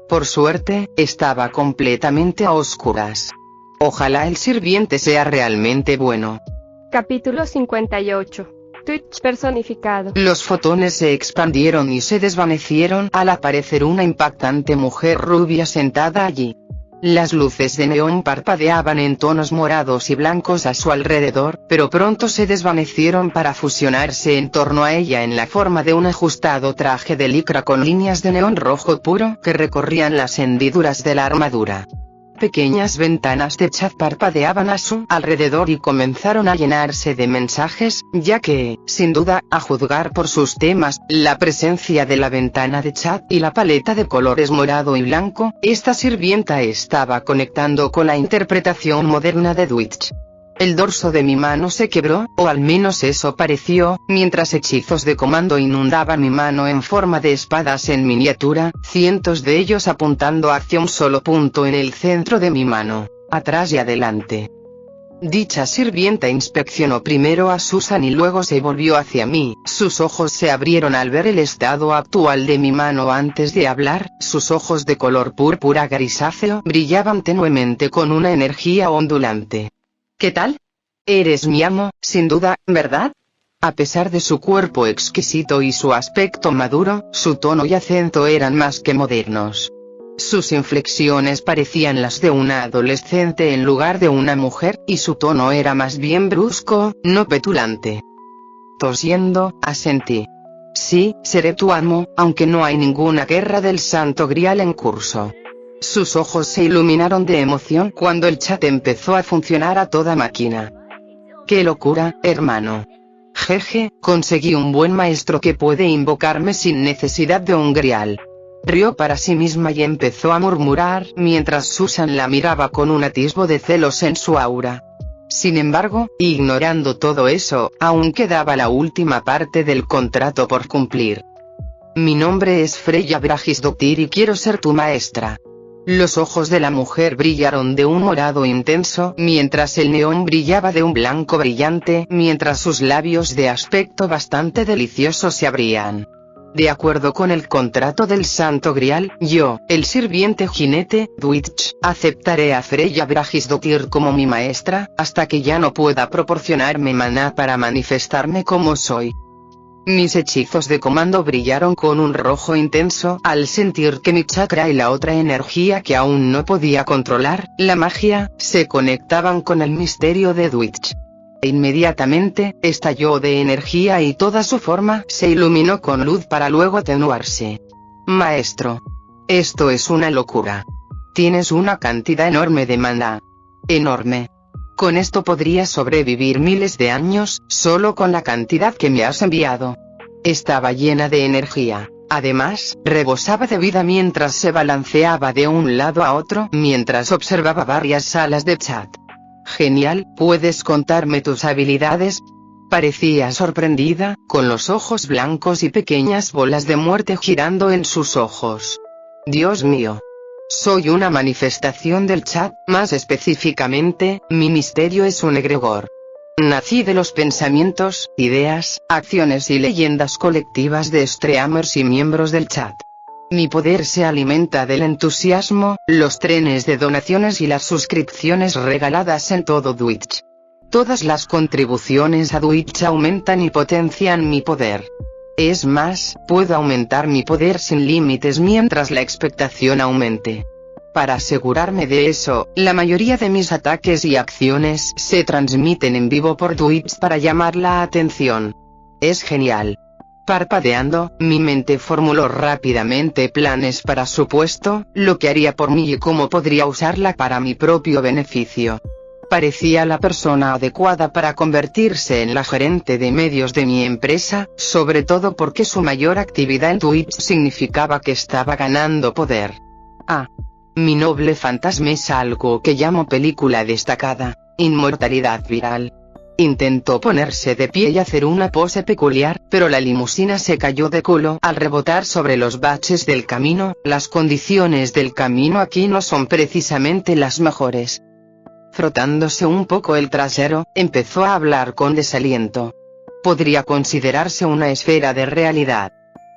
Por suerte, estaba completamente a oscuras. Ojalá el sirviente sea realmente bueno. Capítulo 58. Twitch personificado. Los fotones se expandieron y se desvanecieron al aparecer una impactante mujer rubia sentada allí. Las luces de neón parpadeaban en tonos morados y blancos a su alrededor, pero pronto se desvanecieron para fusionarse en torno a ella en la forma de un ajustado traje de licra con líneas de neón rojo puro que recorrían las hendiduras de la armadura. Pequeñas ventanas de chat parpadeaban a su alrededor y comenzaron a llenarse de mensajes, ya que, sin duda, a juzgar por sus temas, la presencia de la ventana de chat y la paleta de colores morado y blanco, esta sirvienta estaba conectando con la interpretación moderna de Twitch. El dorso de mi mano se quebró, o al menos eso pareció, mientras hechizos de comando inundaban mi mano en forma de espadas en miniatura, cientos de ellos apuntando hacia un solo punto en el centro de mi mano, atrás y adelante. Dicha sirvienta inspeccionó primero a Susan y luego se volvió hacia mí, sus ojos se abrieron al ver el estado actual de mi mano antes de hablar, sus ojos de color púrpura grisáceo brillaban tenuemente con una energía ondulante. ¿Qué tal? Eres mi amo, sin duda, ¿verdad? A pesar de su cuerpo exquisito y su aspecto maduro, su tono y acento eran más que modernos. Sus inflexiones parecían las de una adolescente en lugar de una mujer, y su tono era más bien brusco, no petulante. Tosiendo, asentí. Sí, seré tu amo, aunque no hay ninguna guerra del Santo Grial en curso. Sus ojos se iluminaron de emoción cuando el chat empezó a funcionar a toda máquina. ¡Qué locura, hermano! Jeje, conseguí un buen maestro que puede invocarme sin necesidad de un grial. Rió para sí misma y empezó a murmurar mientras Susan la miraba con un atisbo de celos en su aura. Sin embargo, ignorando todo eso, aún quedaba la última parte del contrato por cumplir. Mi nombre es Freya Bragisdottir y quiero ser tu maestra. Los ojos de la mujer brillaron de un morado intenso, mientras el neón brillaba de un blanco brillante, mientras sus labios de aspecto bastante delicioso se abrían. De acuerdo con el contrato del Santo Grial, yo, el sirviente jinete, Twitch, aceptaré a Freya Bragisdottir como mi maestra, hasta que ya no pueda proporcionarme maná para manifestarme como soy. Mis hechizos de comando brillaron con un rojo intenso al sentir que mi chakra y la otra energía que aún no podía controlar, la magia, se conectaban con el misterio de Twitch. Inmediatamente, estalló de energía y toda su forma se iluminó con luz para luego atenuarse. Maestro. Esto es una locura. Tienes una cantidad enorme de maná. Enorme. Con esto podría sobrevivir miles de años, solo con la cantidad que me has enviado. Estaba llena de energía. Además, rebosaba de vida mientras se balanceaba de un lado a otro mientras observaba varias salas de chat. Genial, ¿puedes contarme tus habilidades? Parecía sorprendida, con los ojos blancos y pequeñas bolas de muerte girando en sus ojos. Dios mío. Soy una manifestación del chat, más específicamente, mi misterio es un egregor. Nací de los pensamientos, ideas, acciones y leyendas colectivas de streamers y miembros del chat. Mi poder se alimenta del entusiasmo, los trenes de donaciones y las suscripciones regaladas en todo Twitch. Todas las contribuciones a Twitch aumentan y potencian mi poder. Es más, puedo aumentar mi poder sin límites mientras la expectación aumente. Para asegurarme de eso, la mayoría de mis ataques y acciones se transmiten en vivo por Twitch para llamar la atención. Es genial. Parpadeando, mi mente formuló rápidamente planes para su puesto, lo que haría por mí y cómo podría usarla para mi propio beneficio. Parecía la persona adecuada para convertirse en la gerente de medios de mi empresa, sobre todo porque su mayor actividad en Twitch significaba que estaba ganando poder. Mi noble fantasma es algo que llamo película destacada. Inmortalidad viral. Intentó ponerse de pie y hacer una pose peculiar, pero la limusina se cayó de culo al rebotar sobre los baches del camino. Las condiciones del camino aquí no son precisamente las mejores. Frotándose un poco el trasero, empezó a hablar con desaliento. Podría considerarse una esfera de realidad.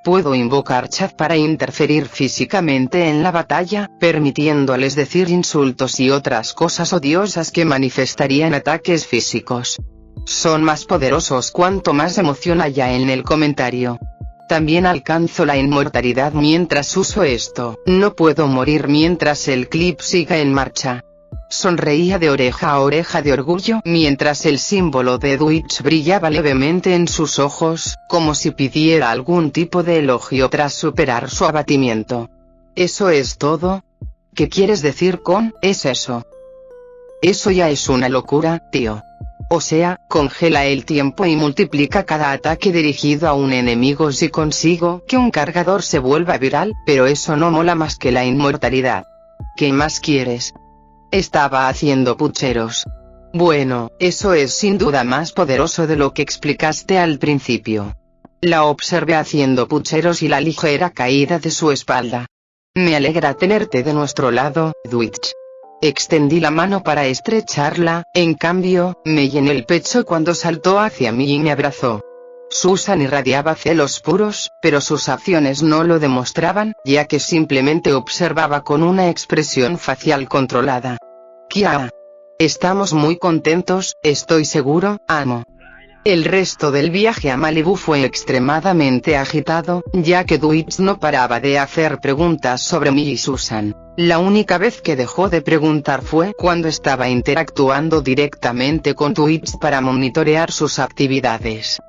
Puedo invocar chat para interferir físicamente en la batalla, permitiéndoles decir insultos y otras cosas odiosas que manifestarían ataques físicos. Son más poderosos cuanto más emoción haya en el comentario. También alcanzo la inmortalidad mientras uso esto. No puedo morir mientras el clip siga en marcha. Sonreía de oreja a oreja de orgullo mientras el símbolo de Twitch brillaba levemente en sus ojos, como si pidiera algún tipo de elogio tras superar su abatimiento. ¿Eso es todo? ¿Qué quieres decir con «es eso»? Eso ya es una locura, tío. O sea, congela el tiempo y multiplica cada ataque dirigido a un enemigo si consigo que un cargador se vuelva viral, pero eso no mola más que la inmortalidad. ¿Qué más quieres? Estaba haciendo pucheros. Bueno, eso es sin duda más poderoso de lo que explicaste al principio. La observé haciendo pucheros y la ligera caída de su espalda. Me alegra tenerte de nuestro lado, Twitch. Extendí la mano para estrecharla, en cambio, me llené el pecho cuando saltó hacia mí y me abrazó. Susan irradiaba celos puros, pero sus acciones no lo demostraban, ya que simplemente observaba con una expresión facial controlada. Kia. Estamos muy contentos, estoy seguro, amo. El resto del viaje a Malibú fue extremadamente agitado, ya que Twitch no paraba de hacer preguntas sobre mí y Susan. La única vez que dejó de preguntar fue cuando estaba interactuando directamente con Twitch para monitorear sus actividades.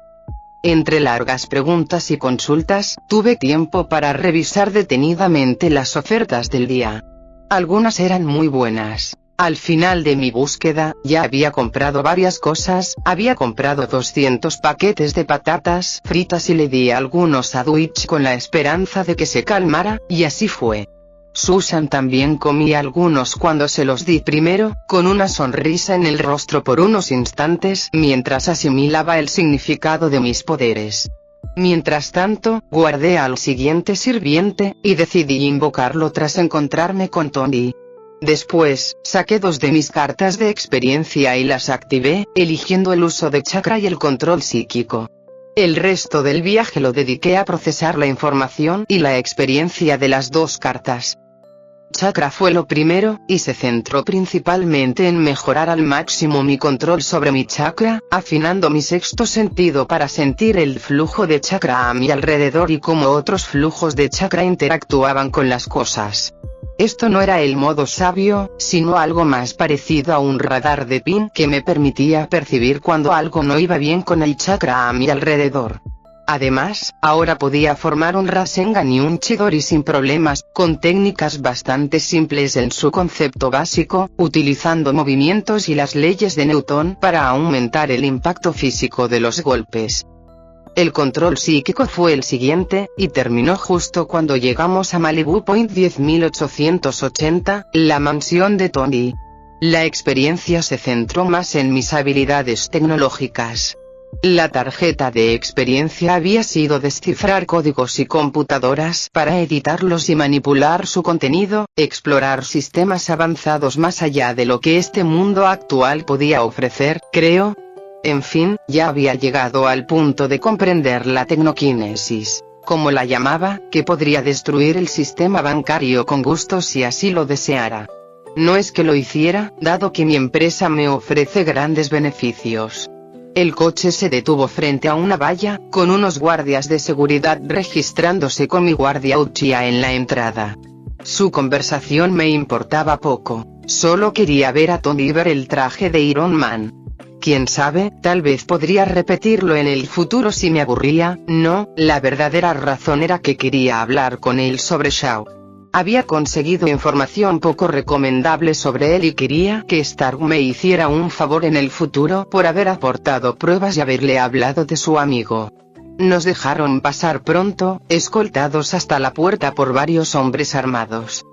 Entre largas preguntas y consultas, tuve tiempo para revisar detenidamente las ofertas del día. Algunas eran muy buenas. Al final de mi búsqueda, ya había comprado varias cosas, había comprado 200 paquetes de patatas fritas y le di algunos a Twitch con la esperanza de que se calmara, y así fue. Susan también comía algunos cuando se los di primero, con una sonrisa en el rostro por unos instantes mientras asimilaba el significado de mis poderes. Mientras tanto, guardé al siguiente sirviente, y decidí invocarlo tras encontrarme con Tony. Después, saqué 2 de mis cartas de experiencia y las activé, eligiendo el uso de chakra y el control psíquico. El resto del viaje lo dediqué a procesar la información y la experiencia de las 2 cartas. Chakra fue lo primero, y se centró principalmente en mejorar al máximo mi control sobre mi chakra, afinando mi sexto sentido para sentir el flujo de chakra a mi alrededor y cómo otros flujos de chakra interactuaban con las cosas. Esto no era el modo sabio, sino algo más parecido a un radar de pin que me permitía percibir cuando algo no iba bien con el chakra a mi alrededor. Además, ahora podía formar un Rasengan y un Chidori sin problemas, con técnicas bastante simples en su concepto básico, utilizando movimientos y las leyes de Newton para aumentar el impacto físico de los golpes. El control psíquico fue el siguiente, y terminó justo cuando llegamos a Malibu Point 10880, la mansión de Tony. La experiencia se centró más en mis habilidades tecnológicas. La tarjeta de experiencia había sido descifrar códigos y computadoras para editarlos y manipular su contenido, explorar sistemas avanzados más allá de lo que este mundo actual podía ofrecer, creo. En fin, ya había llegado al punto de comprender la tecnoquinesis, como la llamaba, que podría destruir el sistema bancario con gusto si así lo deseara. No es que lo hiciera, dado que mi empresa me ofrece grandes beneficios. El coche se detuvo frente a una valla, con unos guardias de seguridad registrándose con mi guardia Uchiha en la entrada. Su conversación me importaba poco, solo quería ver a Tony y ver el traje de Iron Man. Quién sabe, tal vez podría repetirlo en el futuro si me aburría. No, la verdadera razón era que quería hablar con él sobre Shao. Había conseguido información poco recomendable sobre él y quería que Stark me hiciera un favor en el futuro por haber aportado pruebas y haberle hablado de su amigo. Nos dejaron pasar pronto, escoltados hasta la puerta por varios hombres armados.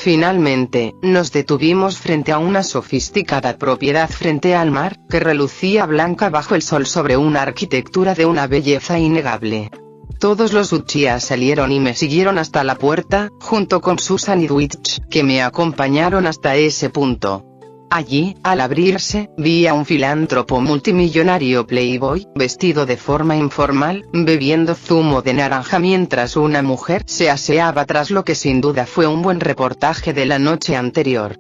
Finalmente, nos detuvimos frente a una sofisticada propiedad frente al mar, que relucía blanca bajo el sol sobre una arquitectura de una belleza innegable. Todos los Uchiha salieron y me siguieron hasta la puerta, junto con Susan y Dwight, que me acompañaron hasta ese punto. Allí, al abrirse, vi a un filántropo multimillonario playboy, vestido de forma informal, bebiendo zumo de naranja mientras una mujer se aseaba tras lo que sin duda fue un buen reportaje de la noche anterior.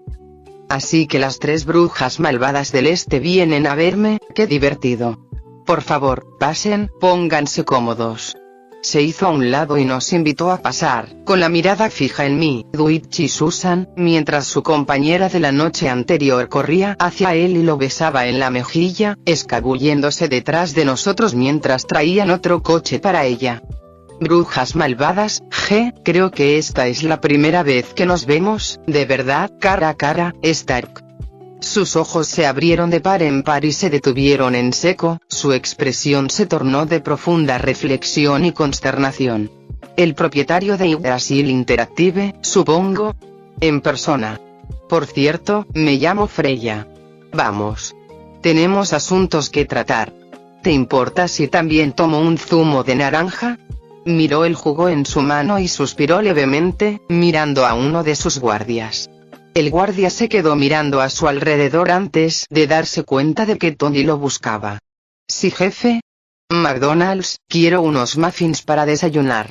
Así que las 3 brujas malvadas del este vienen a verme, qué divertido. Por favor, pasen, pónganse cómodos. Se hizo a un lado y nos invitó a pasar, con la mirada fija en mí, Dwight y Susan, mientras su compañera de la noche anterior corría hacia él y lo besaba en la mejilla, escabulléndose detrás de nosotros mientras traían otro coche para ella. Brujas malvadas, creo que esta es la primera vez que nos vemos, de verdad, cara a cara, Stark. Sus ojos se abrieron de par en par y se detuvieron en seco, su expresión se tornó de profunda reflexión y consternación. El propietario de Yggdrasil Interactive, supongo. En persona. Por cierto, me llamo Freya. Vamos. Tenemos asuntos que tratar. ¿Te importa si también tomo un zumo de naranja? Miró el jugo en su mano y suspiró levemente, mirando a uno de sus guardias. El guardia se quedó mirando a su alrededor antes de darse cuenta de que Tony lo buscaba. Sí, jefe. McDonald's, quiero unos muffins para desayunar.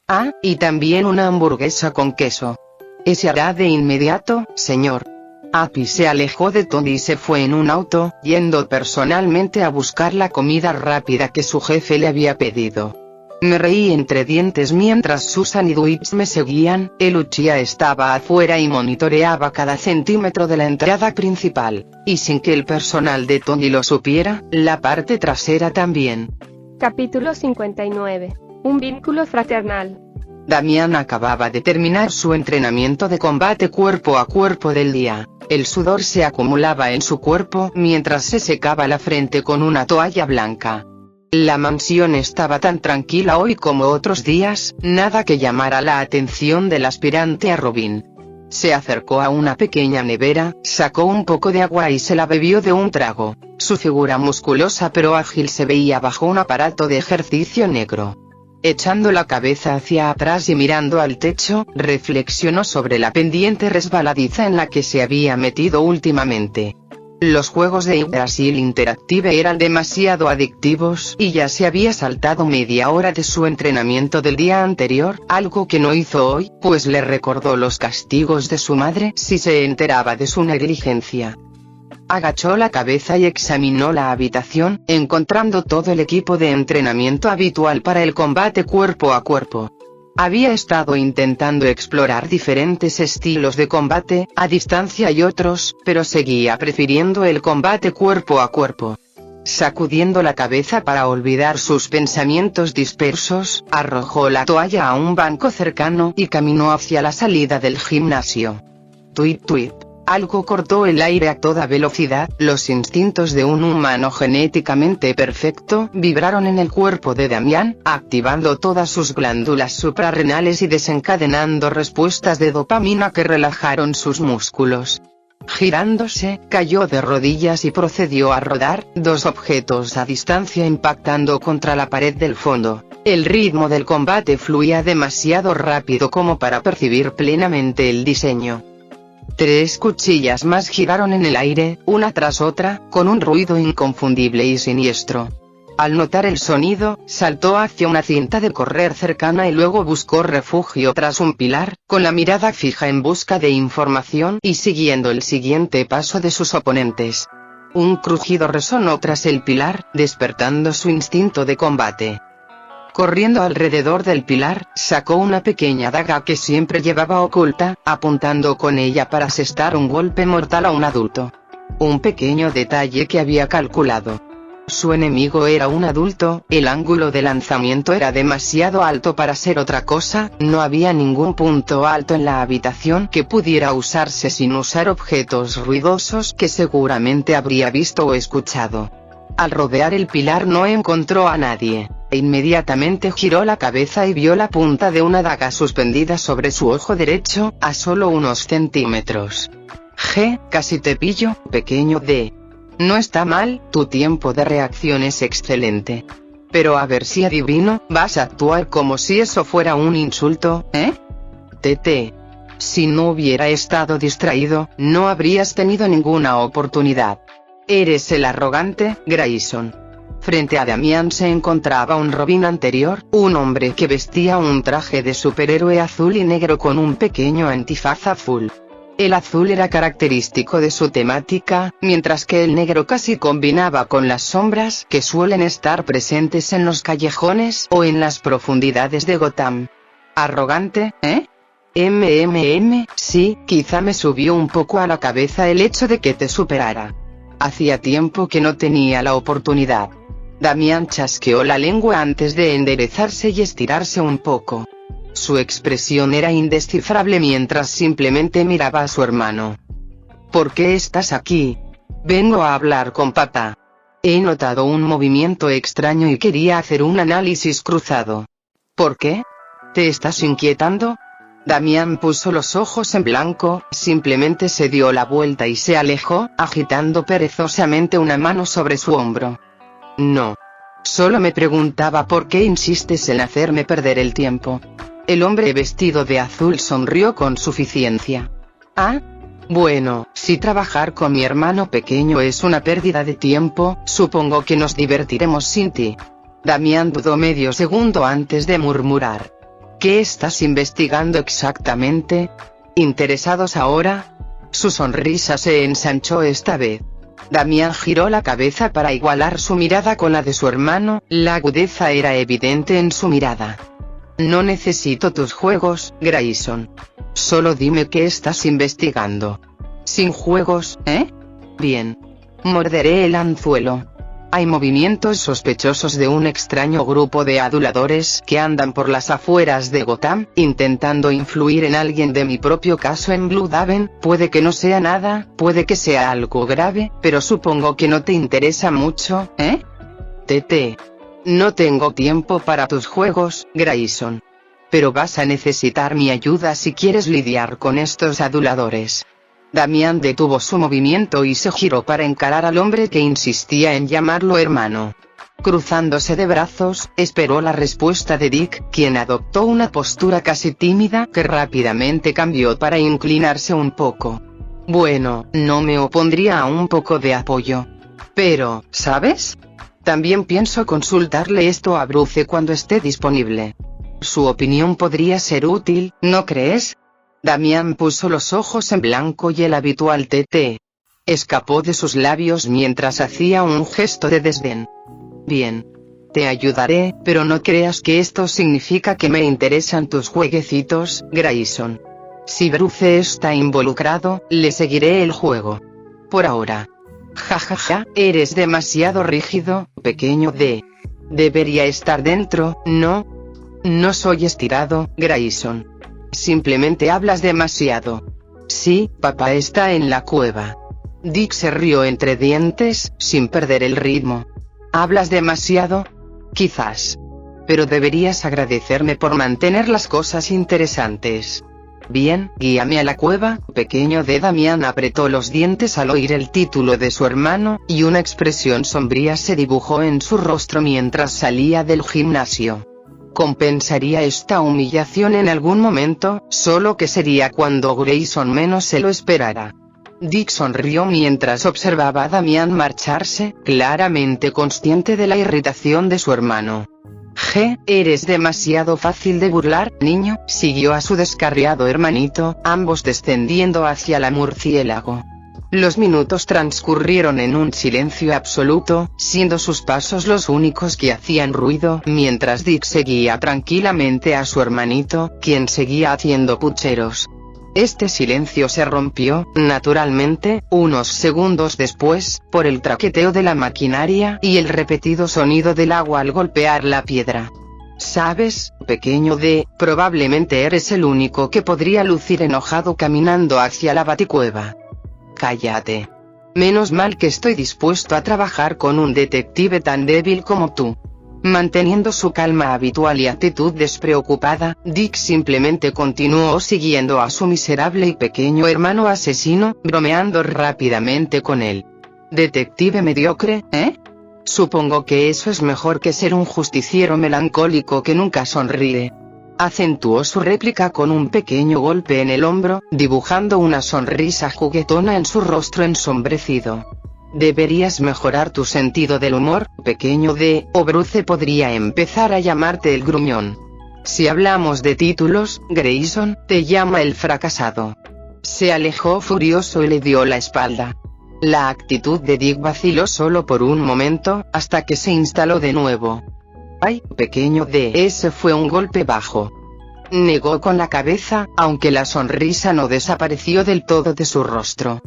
Ah, y también una hamburguesa con queso. Ese hará de inmediato, señor. Appy se alejó de Tony y se fue en un auto, yendo personalmente a buscar la comida rápida que su jefe le había pedido. Me reí entre dientes mientras Susan y Dwight me seguían. El Uchiha estaba afuera y monitoreaba cada centímetro de la entrada principal, y sin que el personal de Tony lo supiera, la parte trasera también. Capítulo 59. Un vínculo fraternal. Damián acababa de terminar su entrenamiento de combate cuerpo a cuerpo del día. El sudor se acumulaba en su cuerpo mientras se secaba la frente con una toalla blanca. La mansión estaba tan tranquila hoy como otros días, nada que llamara la atención del aspirante a Robin. Se acercó a una pequeña nevera, sacó un poco de agua y se la bebió de un trago. Su figura musculosa pero ágil se veía bajo un aparato de ejercicio negro. Echando la cabeza hacia atrás y mirando al techo, reflexionó sobre la pendiente resbaladiza en la que se había metido últimamente. Los juegos de Yggdrasil Interactive eran demasiado adictivos y ya se había saltado media hora de su entrenamiento del día anterior, algo que no hizo hoy, pues le recordó los castigos de su madre si se enteraba de su negligencia. Agachó la cabeza y examinó la habitación, encontrando todo el equipo de entrenamiento habitual para el combate cuerpo a cuerpo. Había estado intentando explorar diferentes estilos de combate, a distancia y otros, pero seguía prefiriendo el combate cuerpo a cuerpo. Sacudiendo la cabeza para olvidar sus pensamientos dispersos, arrojó la toalla a un banco cercano y caminó hacia la salida del gimnasio. Tuit tuit. Algo cortó el aire a toda velocidad. Los instintos de un humano genéticamente perfecto vibraron en el cuerpo de Damián, activando todas sus glándulas suprarrenales y desencadenando respuestas de dopamina que relajaron sus músculos. Girándose, cayó de rodillas y procedió a rodar 2 objetos a distancia impactando contra la pared del fondo. El ritmo del combate fluía demasiado rápido como para percibir plenamente el diseño. 3 cuchillas más giraron en el aire, una tras otra, con un ruido inconfundible y siniestro. Al notar el sonido, saltó hacia una cinta de correr cercana y luego buscó refugio tras un pilar, con la mirada fija en busca de información y siguiendo el siguiente paso de sus oponentes. Un crujido resonó tras el pilar, despertando su instinto de combate. Corriendo alrededor del pilar, sacó una pequeña daga que siempre llevaba oculta, apuntando con ella para asestar un golpe mortal a un adulto. Un pequeño detalle que había calculado. Su enemigo era un adulto, el ángulo de lanzamiento era demasiado alto para ser otra cosa, no había ningún punto alto en la habitación que pudiera usarse sin usar objetos ruidosos que seguramente habría visto o escuchado. Al rodear el pilar no encontró a nadie. Inmediatamente giró la cabeza y vio la punta de una daga suspendida sobre su ojo derecho, a solo unos centímetros. Casi te pillo, pequeño D. No está mal, tu tiempo de reacción es excelente. Pero a ver si adivino, vas a actuar como si eso fuera un insulto, ¿eh? TT. Si no hubiera estado distraído, no habrías tenido ninguna oportunidad. Eres el arrogante, Grayson. Frente a Damián se encontraba un Robin anterior, un hombre que vestía un traje de superhéroe azul y negro con un pequeño antifaz azul. El azul era característico de su temática, mientras que el negro casi combinaba con las sombras que suelen estar presentes en los callejones o en las profundidades de Gotham. ¿Arrogante, eh? Sí, quizá me subió un poco a la cabeza el hecho de que te superara. Hacía tiempo que no tenía la oportunidad. Damián chasqueó la lengua antes de enderezarse y estirarse un poco. Su expresión era indescifrable mientras simplemente miraba a su hermano. ¿Por qué estás aquí? Vengo a hablar con papá. He notado un movimiento extraño y quería hacer un análisis cruzado. ¿Por qué? ¿Te estás inquietando? Damián puso los ojos en blanco, simplemente se dio la vuelta y se alejó, agitando perezosamente una mano sobre su hombro. No. Solo me preguntaba por qué insistes en hacerme perder el tiempo. El hombre vestido de azul sonrió con suficiencia. Ah. Bueno, si trabajar con mi hermano pequeño es una pérdida de tiempo, supongo que nos divertiremos sin ti. Damián dudó medio segundo antes de murmurar. ¿Qué estás investigando exactamente? ¿Interesados ahora? Su sonrisa se ensanchó esta vez. Damián giró la cabeza para igualar su mirada con la de su hermano, la agudeza era evidente en su mirada. No necesito tus juegos, Grayson. Solo dime qué estás investigando. Sin juegos, ¿eh? Bien. Morderé el anzuelo. Hay movimientos sospechosos de un extraño grupo de aduladores que andan por las afueras de Gotham, intentando influir en alguien de mi propio caso en Blüdhaven. Puede que no sea nada, puede que sea algo grave, pero supongo que no te interesa mucho, ¿eh? TT. No tengo tiempo para tus juegos, Grayson. Pero vas a necesitar mi ayuda si quieres lidiar con estos aduladores. Damián detuvo su movimiento y se giró para encarar al hombre que insistía en llamarlo hermano. Cruzándose de brazos, esperó la respuesta de Dick, quien adoptó una postura casi tímida que rápidamente cambió para inclinarse un poco. Bueno, no me opondría a un poco de apoyo. Pero, ¿sabes? También pienso consultarle esto a Bruce cuando esté disponible. Su opinión podría ser útil, ¿no crees? Damián puso los ojos en blanco y el habitual TT escapó de sus labios mientras hacía un gesto de desdén. Bien. Te ayudaré, pero no creas que esto significa que me interesan tus jueguecitos, Grayson. Si Bruce está involucrado, le seguiré el juego. Por ahora. Jajaja, eres demasiado rígido, pequeño D. Debería estar dentro, ¿no? No soy estirado, Grayson. Simplemente hablas demasiado. Sí, papá está en la cueva. Dick se rió entre dientes, sin perder el ritmo. ¿Hablas demasiado? Quizás. Pero deberías agradecerme por mantener las cosas interesantes. Bien, guíame a la cueva, pequeño D. Damián apretó los dientes al oír el título de su hermano, y una expresión sombría se dibujó en su rostro mientras salía del gimnasio. Compensaría esta humillación en algún momento, solo que sería cuando Grayson menos se lo esperara. Dick sonrió mientras observaba a Damián marcharse, claramente consciente de la irritación de su hermano. Eres demasiado fácil de burlar, niño, siguió a su descarriado hermanito, ambos descendiendo hacia la murciélago. Los minutos transcurrieron en un silencio absoluto, siendo sus pasos los únicos que hacían ruido, mientras Dick seguía tranquilamente a su hermanito, quien seguía haciendo pucheros. Este silencio se rompió, naturalmente, unos segundos después, por el traqueteo de la maquinaria y el repetido sonido del agua al golpear la piedra. ¿Sabes, pequeño D, probablemente eres el único que podría lucir enojado caminando hacia la baticueva? Cállate. Menos mal que estoy dispuesto a trabajar con un detective tan débil como tú. Manteniendo su calma habitual y actitud despreocupada, Dick simplemente continuó siguiendo a su miserable y pequeño hermano asesino, bromeando rápidamente con él. Detective mediocre, ¿eh? Supongo que eso es mejor que ser un justiciero melancólico que nunca sonríe. Acentuó su réplica con un pequeño golpe en el hombro, dibujando una sonrisa juguetona en su rostro ensombrecido. Deberías mejorar tu sentido del humor, pequeño D, o Bruce podría empezar a llamarte el gruñón. Si hablamos de títulos, Grayson te llama el fracasado. Se alejó furioso y le dio la espalda. La actitud de Dick vaciló solo por un momento, hasta que se instaló de nuevo. Ay, pequeño D, ese fue un golpe bajo. Negó con la cabeza, aunque la sonrisa no desapareció del todo de su rostro.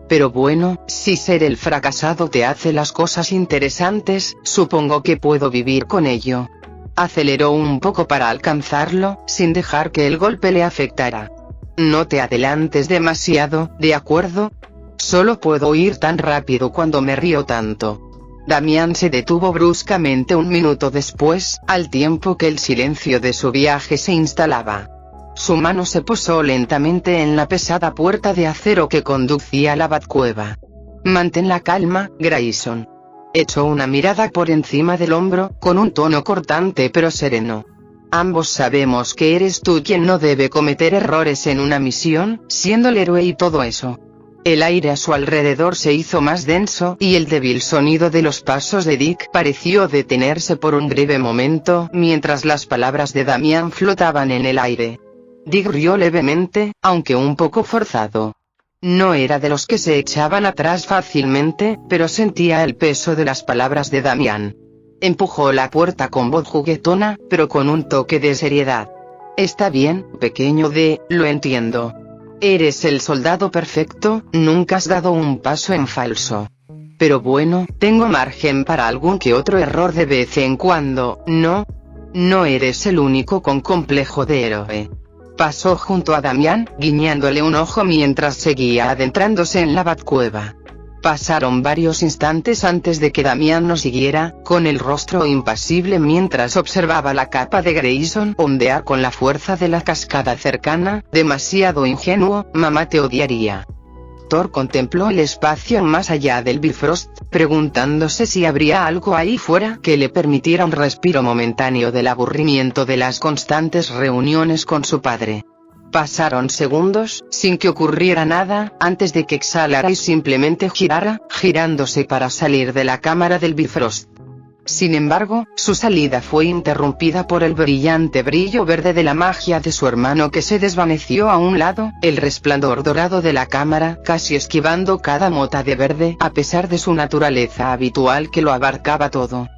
Pero bueno, si ser el fracasado te hace las cosas interesantes, supongo que puedo vivir con ello. Aceleró un poco para alcanzarlo, sin dejar que el golpe le afectara. No te adelantes demasiado, ¿de acuerdo? Solo puedo ir tan rápido cuando me río tanto. Damián se detuvo bruscamente un minuto después, al tiempo que el silencio de su viaje se instalaba. Su mano se posó lentamente en la pesada puerta de acero que conducía a la Batcueva. Mantén la calma, Grayson. Echó una mirada por encima del hombro, con un tono cortante pero sereno. Ambos sabemos que eres tú quien no debe cometer errores en una misión, siendo el héroe y todo eso. El aire a su alrededor se hizo más denso, y el débil sonido de los pasos de Dick pareció detenerse por un breve momento, mientras las palabras de Damián flotaban en el aire. Dick rió levemente, aunque un poco forzado. No era de los que se echaban atrás fácilmente, pero sentía el peso de las palabras de Damián. Empujó la puerta con voz juguetona, pero con un toque de seriedad. Está bien, pequeño D, lo entiendo. Eres el soldado perfecto, nunca has dado un paso en falso. Pero bueno, tengo margen para algún que otro error de vez en cuando, ¿no? No eres el único con complejo de héroe. Pasó junto a Damián, guiñándole un ojo mientras seguía adentrándose en la Batcueva. Pasaron varios instantes antes de que Damián nos siguiera, con el rostro impasible mientras observaba la capa de Grayson ondear con la fuerza de la cascada cercana. Demasiado ingenuo, mamá te odiaría. Thor contempló el espacio más allá del Bifrost, preguntándose si habría algo ahí fuera que le permitiera un respiro momentáneo del aburrimiento de las constantes reuniones con su padre. Pasaron segundos, sin que ocurriera nada, antes de que exhalara y simplemente girara, girándose para salir de la cámara del Bifrost. Sin embargo, su salida fue interrumpida por el brillante brillo verde de la magia de su hermano que se desvaneció a un lado, el resplandor dorado de la cámara casi esquivando cada mota de verde a pesar de su naturaleza habitual que lo abarcaba todo.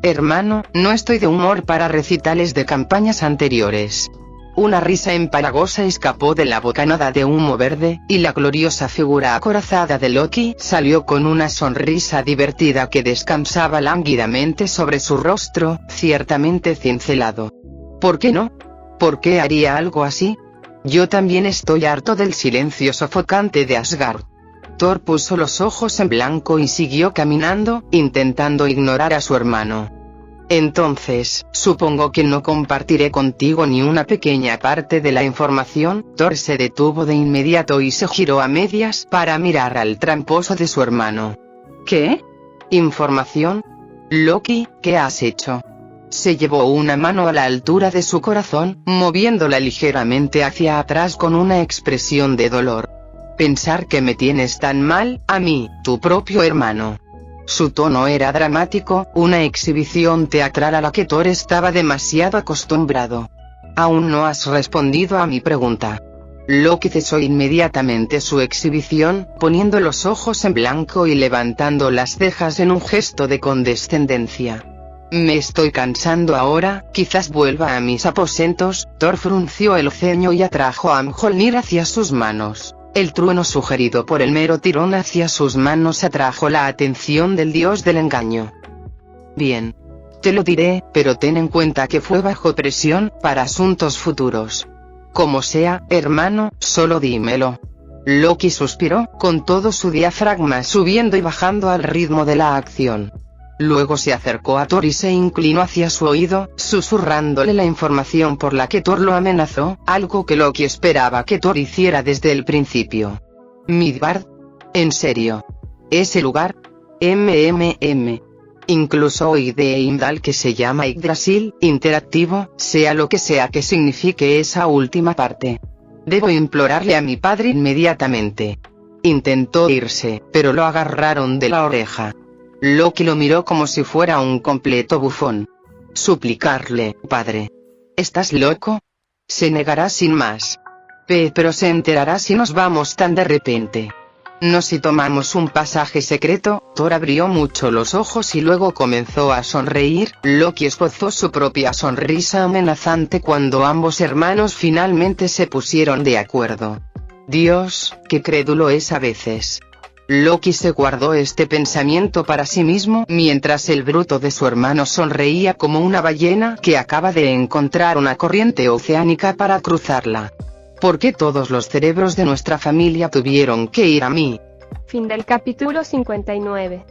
Hermano, no estoy de humor para recitales de campañas anteriores. Una risa empalagosa escapó de la bocanada de humo verde, y la gloriosa figura acorazada de Loki salió con una sonrisa divertida que descansaba lánguidamente sobre su rostro, ciertamente cincelado. ¿Por qué no? ¿Por qué haría algo así? Yo también estoy harto del silencio sofocante de Asgard. Thor puso los ojos en blanco y siguió caminando, intentando ignorar a su hermano. Entonces, supongo que no compartiré contigo ni una pequeña parte de la información. Thor se detuvo de inmediato y se giró a medias para mirar al tramposo de su hermano. ¿Qué? ¿Información? Loki, ¿qué has hecho? Se llevó una mano a la altura de su corazón, moviéndola ligeramente hacia atrás con una expresión de dolor. Pensar que me tienes tan mal, a mí, tu propio hermano. Su tono era dramático, una exhibición teatral a la que Thor estaba demasiado acostumbrado. Aún no has respondido a mi pregunta. Loki cesó inmediatamente su exhibición, poniendo los ojos en blanco y levantando las cejas en un gesto de condescendencia. Me estoy cansando ahora, quizás vuelva a mis aposentos. Thor frunció el ceño y atrajo a Mjolnir hacia sus manos. El trueno sugerido por el mero tirón hacia sus manos atrajo la atención del dios del engaño. Bien. Te lo diré, pero ten en cuenta que fue bajo presión, para asuntos futuros. Como sea, hermano, solo dímelo. Loki suspiró, con todo su diafragma subiendo y bajando al ritmo de la acción. Luego se acercó a Thor y se inclinó hacia su oído, susurrándole la información por la que Thor lo amenazó, algo que Loki esperaba que Thor hiciera desde el principio. Midgard. ¿En serio? ¿Ese lugar? Incluso oí de Heimdall que se llama Yggdrasil, interactivo, sea lo que sea que signifique esa última parte. Debo implorarle a mi padre inmediatamente. Intentó irse, pero lo agarraron de la oreja. Loki lo miró como si fuera un completo bufón. Suplicarle, padre. ¿Estás loco? Se negará sin más. Pero se enterará si nos vamos tan de repente. No si tomamos un pasaje secreto. Thor abrió mucho los ojos y luego comenzó a sonreír. Loki esbozó su propia sonrisa amenazante cuando ambos hermanos finalmente se pusieron de acuerdo. Dios, qué crédulo es a veces. Loki se guardó este pensamiento para sí mismo mientras el bruto de su hermano sonreía como una ballena que acaba de encontrar una corriente oceánica para cruzarla. ¿Por qué todos los cerebros de nuestra familia tuvieron que ir a mí? Fin del capítulo 59.